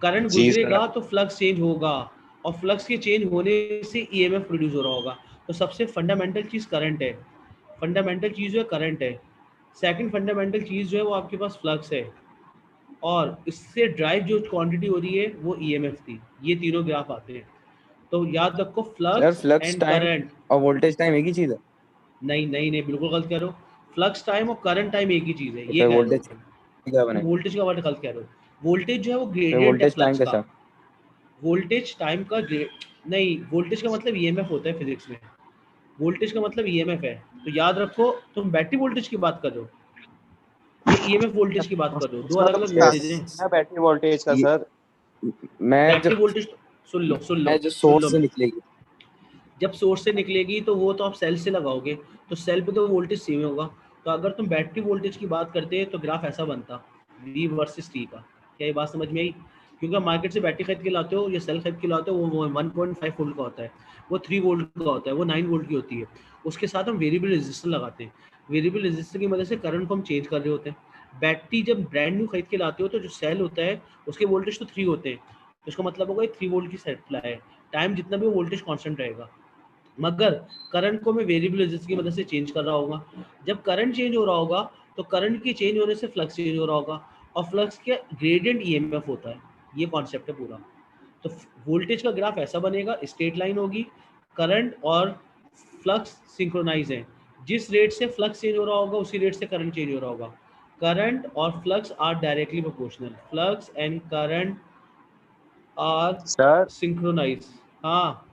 करंट जी सर। गुजरेगा तो फ्लक्स चेंज होगा, और फ्लक्स के चेंज होने से ईएमएफ प्रोड्यूस हो रहा होगा। तो सबसे फंडामेंटल चीज़ करंट है, फंडामेंटल चीज़ जो है करंट है। सेकंड फंडामेंटल चीज़ जो है वो आपके पास फ्लक्स है, और इससे ड्राइव जो क्वांटिटी हो रही है वो ईएमएफ थी। ये तीनों ग्राफ आते हैं, तो याद रखो sir flux flux and time current. और वोल्टेज टाइम एक ही चीज है? नहीं नहीं नहीं, बिल्कुल गलत कह रहे हो। फ्लक्स टाइम और करंट टाइम एक ही चीज़ है, तो ये फिर कह रहे हो वोल्टेज तुम। क्या तुम बनेगा? वोल्टेज का वर्ड गलत कह रहे हो। वोल्टेज जो है वो फिर ग्रेडियंट है वोल्टेज टाइम फ्लक्स का। कैसा? वोल्टेज टाइम का नहीं, वोल्टेज का मतलब ईएमएफ होता है फिजिक्स में, वोल्टेज का मतलब ईएमएफ है। तो याद रखो, तुम बैटरी वोल्टेज की बात कर रहे हो या ईएमएफ वोल्टेज की बात कर रहे हो, दो उसका अलग तो अलग क्या वोल्टेज यस। हैं। है बैटरी वोल्टेज का ये सर? मैं जो बैटरी वोल्टेज, सुन लो सुन लो मैं जो सुन सोर्स लो, से निकलेगी। जब सोर्स से निकलेगी तो वो तो आप सेल से लगाओगे, तो सेल पे तो वोल्टेज सेम होगा। तो अगर तुम बैटरी वोल्टेज की बात करते हैं तो ग्राफ ऐसा बनता, वी वर्सेस टी का। क्या ये बात समझ में आई? क्योंकि आप मार्केट से बैटरी खरीद के लाते हो या सेल खरीद के लाते हो, वो 1.5 वोल्ट का होता है, वो 3 वोल्ट का होता है, वो 9 वोल्ट की होती है। उसके साथ हम वेरिएबल रेजिस्टर लगाते हैं, वेरिएबल रेजिस्टर की मदद से करंट को हम चेंज कर रहे होते हैं। बैटरी जब ब्रांड न्यू खरीद के लाते हो तो जो सेल होता है उसके वोल्टेज तो 3 होते हैं, तो इसका मतलब होगा 3 वोल्ट की सप्लाई है, टाइम जितना भी वोल्टेज कांस्टेंट रहेगा। मगर करंट को मैं वेरिएबल रेजिस्टेंस की मदद से चेंज कर रहा होगा। जब करंट चेंज हो रहा होगा तो करंट के चेंज होने से फ्लक्स चेंज हो रहा होगा, और फ्लक्स के ग्रेडियंट ईएमएफ होता है। ये कॉन्सेप्ट है पूरा। तो वोल्टेज का ग्राफ ऐसा बनेगा, स्ट्रेट लाइन होगी, करंट और फ्लक्स सिंक्रोनाइज है, जिस रेट से फ्लक्स चेंज हो रहा होगा उसी रेट से करंट चेंज हो रहा होगा। करंट और flux are directly proportional, flux and current are sir synchronise. हाँ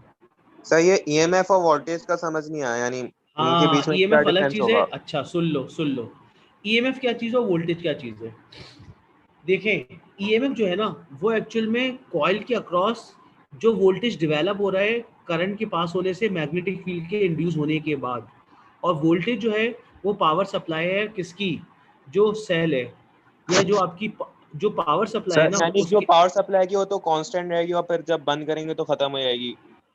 सर ये ईएमएफ और वोल्टेज का समझ नहीं आया, यानी इनके हाँ, बीच में क्या ईएमएफ अलग डिफरेंस चीज़ है। होगा? अच्छा सुन लो, ईएमएफ क्या चीज़ है और वोल्टेज क्या चीज़ है। देखें, ईएमएफ जो है ना वो एक्चुअल में कॉइल के अक्रॉस जो वोल्टेज डेवलप हो रहा है करंट के पास होने से, मैग्नेटिक फील्ड के इंड्यूस होने के बाद। और वोल्टेज जो है वो पावर सप्लाई है किसकी, जो सेल है, या जो आपकी जो पावर सप्लाई है सर ना यानी जो उसकी, पावर सप्लाई की वो तो कांस्टेंट रहेगी और फिर जब बंद करेंगे तो खत्म हो जाएगी।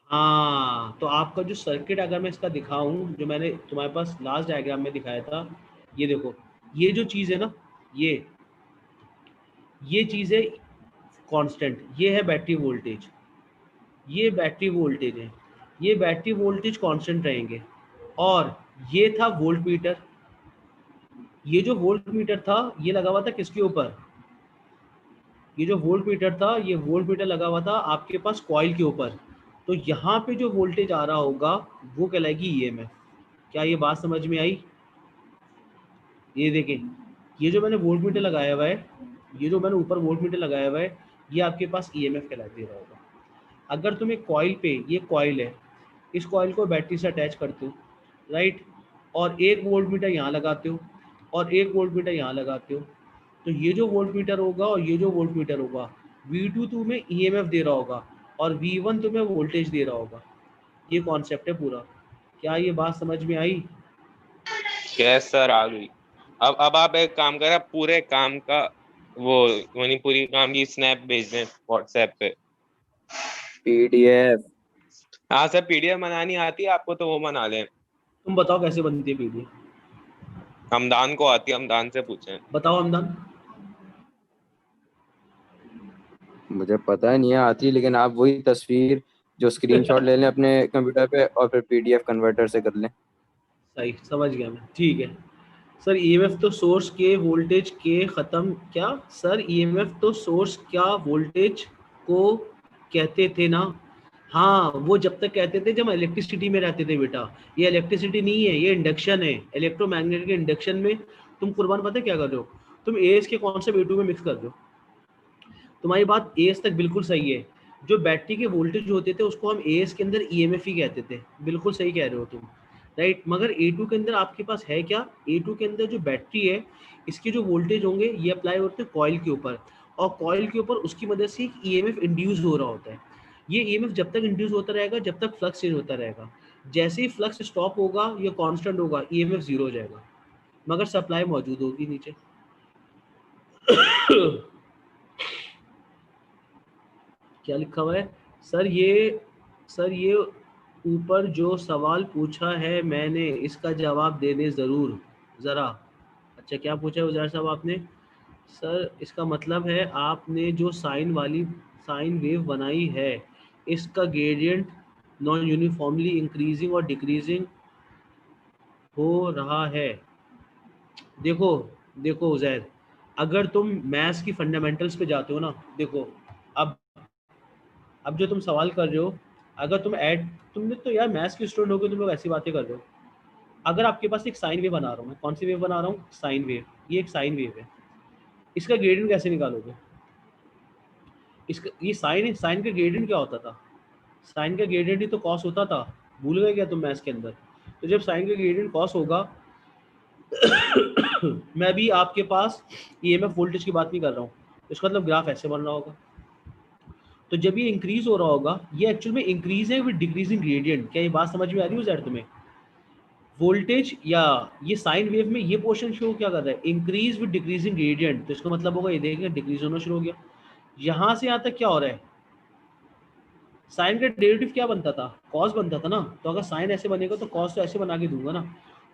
हाँ तो आपका जो सर्किट अगर मैं इसका दिखाऊं, जो मैंने तुम्हारे पास लास्ट डायग्राम में दिखाया था, ये देखो, ये जो चीज़ है ना, ये चीज़ है कांस्टेंट, ये है बैटरी वोल्टेज, ये बैटरी वोल्टेज है, ये बैटरी वोल्टेज कांस्टेंट रहेंगे। और ये था वोल्ट मीटर, ये जो वोल्ट मीटर था ये लगा हुआ था किसके ऊपर, ये जो वोल्ट मीटर था, ये वोल्ट मीटर लगा हुआ था आपके पास कॉइल के ऊपर। तो यहाँ पे जो वोल्टेज आ रहा होगा वो कहलाएगी ईएमएफ। क्या ये बात समझ में आई? ये देखें, ये जो मैंने वोल्ट मीटर लगाया हुआ है, ये जो मैंने ऊपर वोल्ट मीटर लगाया हुआ है, ये आपके पास ईएमएफ कहला दे रहा होगा। अगर तुम एक कॉइल पे, ये कॉइल है, इस कॉइल को बैटरी से अटैच करते हो, राइट, और एक वोल्ट मीटर यहाँ लगाते हो और एक वोल्ट मीटर यहाँ लगाते हो, तो ये जो वोल्ट मीटर होगा और ये जो वोल्ट मीटर होगा, V2 तुम्हें ईएमएफ दे रहा होगा और V1 तुम्हें वोल्टेज दे रहा होगा। ये कॉन्सेप्ट है पूरा। क्या ये बात समझ में आई? यस सर आ गई। अब आप एक काम करें, पूरे काम का वो यानी पूरी काम की स्नैप भेज दें व्हाट्सएप पे। PDF हाँ सर पीडीएफ बनानी आती है आपको तो वो बना लें। तुम बताओ कैसे बनती है पीडीएफ, हमदान को आती है, हमदान से पूछें। बताओ हमदान। मुझे पता नहीं है आती, लेकिन आप वही तस्वीर जो स्क्रीनशॉट ले लें अपने कंप्यूटर पे और फिर PDF कन्वर्टर से कर लें। सही समझ गया मैं, ठीक है। सर ईएमएफ तो सोर्स के वोल्टेज के ख़त्म, क्या सर ईएमएफ तो सोर्स क्या वोल्टेज को कहते थे ना? हाँ वो जब तक कहते थे जब हम इलेक्ट्रिसिटी में रहते थे बेटा। ये इलेक्ट्रिसिटी नहीं है, ये इंडक्शन है, इलेक्ट्रोमैग्नेटिक इंडक्शन में। तुम कुर्बान पता है क्या कर रहे हो, तुम एएस के कॉन्सेप्ट A2 में मिक्स कर रहे हो। तुम्हारी बात एएस तक बिल्कुल सही है, जो बैटरी के वोल्टेज होते थे उसको हम एएस के अंदर ईएमएफ ही कहते थे, बिल्कुल सही कह रहे हो तुम, राइट। मगर A2 के अंदर आपके पास है क्या, A2 के अंदर जो बैटरी है इसके जो वोल्टेज होंगे ये अप्लाई होते हैं कॉइल के ऊपर, और कॉइल के ऊपर उसकी मदद से एक ईएमएफ इंड्यूस हो रहा होता है। ये ईएमएफ जब तक इंड्यूस होता रहेगा जब तक फ्लक्स चेंज होता रहेगा। जैसे ही फ्लक्स स्टॉप होगा या कांस्टेंट होगा ईएमएफ जीरो हो जाएगा, मगर सप्लाई मौजूद होगी नीचे। क्या लिखा हुआ है सर? ये ऊपर जो सवाल पूछा है मैंने इसका जवाब दे दें ज़रूर ज़रा। अच्छा क्या पूछा है उजैर साहब आपने? सर इसका मतलब है आपने जो साइन वेव बनाई है इसका ग्रेडियंट नॉन यूनिफॉर्मली इंक्रीजिंग और डिक्रीजिंग हो रहा है। देखो उजैर, अगर तुम मैथ्स की फंडामेंटल्स पे जाते हो ना, देखो अब जो तुम सवाल कर रहे हो, अगर तुमने तो यार मैथ्स के स्टूडेंट हो गए, तुम लोग ऐसी बातें कर रहे हो। अगर आपके पास एक साइन वेव बना रहा हूँ मैं, कौन सी वेव बना रहा हूँ? Sine wave. ये एक साइन वेव है, इसका ग्रेडियंट कैसे निकालोगे? इसका ये साइन का ग्रेडियंट क्या होता था? साइन का ग्रेडियंट ही तो कॉस होता था, भूल गए क्या तुम मैथ्स के अंदर? तो जब साइन का ग्रेडियंट कॉस होगा मैं भी आपके पास ईएमएफ वोल्टेज की बात नहीं कर रहा हूँ, इसका मतलब ग्राफ ऐसे बन रहा होगा। तो जब ये इंक्रीज हो रहा होगा, ये एक्चुअल में इंक्रीज है विद डिक्रीजिंग ग्रेडियंट। क्या ये बात समझ में आ रही है सर तुम्हें? वोल्टेज या ये साइन वेव में ये पोर्शन शो क्या कर रहा है? Increase with decreasing gradient. तो इसका मतलब होगा ये देखिए डिक्रीज होना शुरू हो गया। यहाँ से यहाँ तक क्या हो रहा है? साइन का डेरिवेटिव क्या बनता था? कॉस बनता था ना। तो अगर साइन ऐसे बनेगा तो कॉस तो ऐसे बना के दूंगा ना।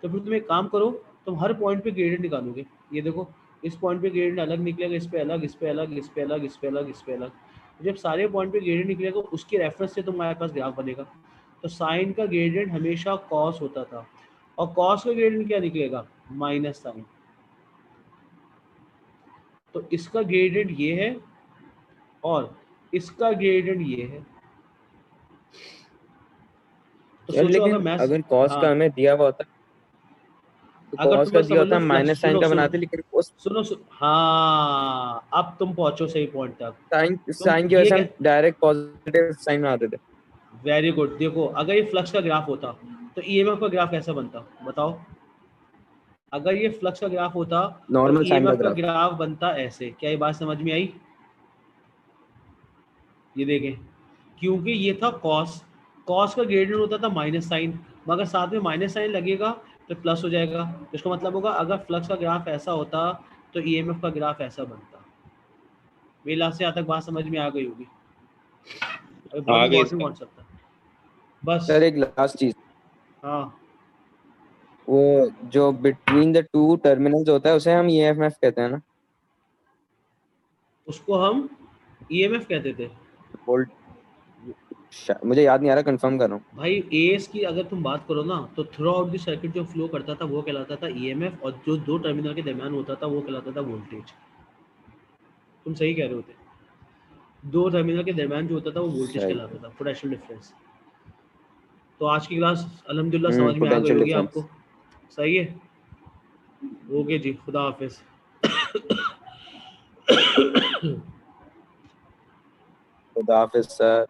तो फिर तुम एक काम करो, तुम हर पॉइंट पे ग्रेडियंट निकालोगे। ये देखो इस पॉइंट पे ग्रेडियंट अलग निकलेगा, इस पे अलग, इस पे अलग, इस पे अलग, इस पे अलग, इस पे अलग। जब सारे पॉइंट पे ग्रेडियंट निकलेगा उसके रेफरेंस से तुम्हारे पास ग्राफ बनेगा। तो साइन का ग्रेडियंट हमेशा कॉस होता था, और कॉस का ग्रेडियंट क्या निकलेगा? Minus sine. तो इसका ग्रेडियंट ये है और इसका ग्रेडियंट ये है। तो यार सोचो लेकिन अगर अगर कॉस का हाँ, हमें दिया हुआ होता तो अगर कॉस तुम का बस दिया समझ लो होता माइनस साइन सुनो का सुनो बनाते, लेकिन उस हाँ अब तुम पहुंचो सही पॉइंट तक। साइन तुम साइन की वजह ये से क्या, हम डायरेक्ट पॉजिटिव साइन बनाते थे। Very good. देखो अगर ये फ्लक्स का ग्राफ होता तो ईएमएफ का ग्राफ कैसा बनता बताओ? अगर ये फ्लक्स का ग्राफ होता तो नॉर्मल साइन का ईएमएफ का ग्राफ। ग्राफ बनता ऐसे। क्या ये बात समझ में आई? ये देखें, क्योंकि ये था कॉस, कॉस का ग्रेडियंट होता था माइनस साइन, मगर साथ में माइनस साइन लगेगा तो प्लस हो जाएगा। तो इसका मतलब होगा अगर फ्लक्स का ग्राफ ऐसा होता तो ईएमएफ का ग्राफ ऐसा बनता। मेरे लास्ट से यहाँ तक बात समझ में आ गई होगी। अभी बहुत आ गई इंपॉर्टेंट कॉन्सेप्ट है बस। सर एक लास्ट चीज, हाँ वो जो बिटवीन द टू टर्मिनल्स होता है उसे हम ईएमएफ कहते हैं ना? उसको हम ईएमएफ कहते थे वोल्ट, मुझे याद नहीं आ रहा, कंफर्म कर रहा हूँ। भाई। एएस की अगर तुम बात करो ना तो थ्रू आउट द सर्किट जो फ्लो करता था वो कहलाता था ईएमएफ, और जो दो टर्मिनल के दरमियान होता था वो कहलाता था वोल्टेज। तुम सही कह रहे होते, दो टर्मिनल के दरमियान जो होता था वो वोल्टेज सही। कहलाता था, पोटेंशियल डिफरेंस। तो आज की क्लास अल्हम्दुलिल्लाह समझ में आ गई पोटेंशियल होगी डिफरेंस। आपको। सही है, ओके जी, खुदा हाफिज। खुदा हाफिज सर।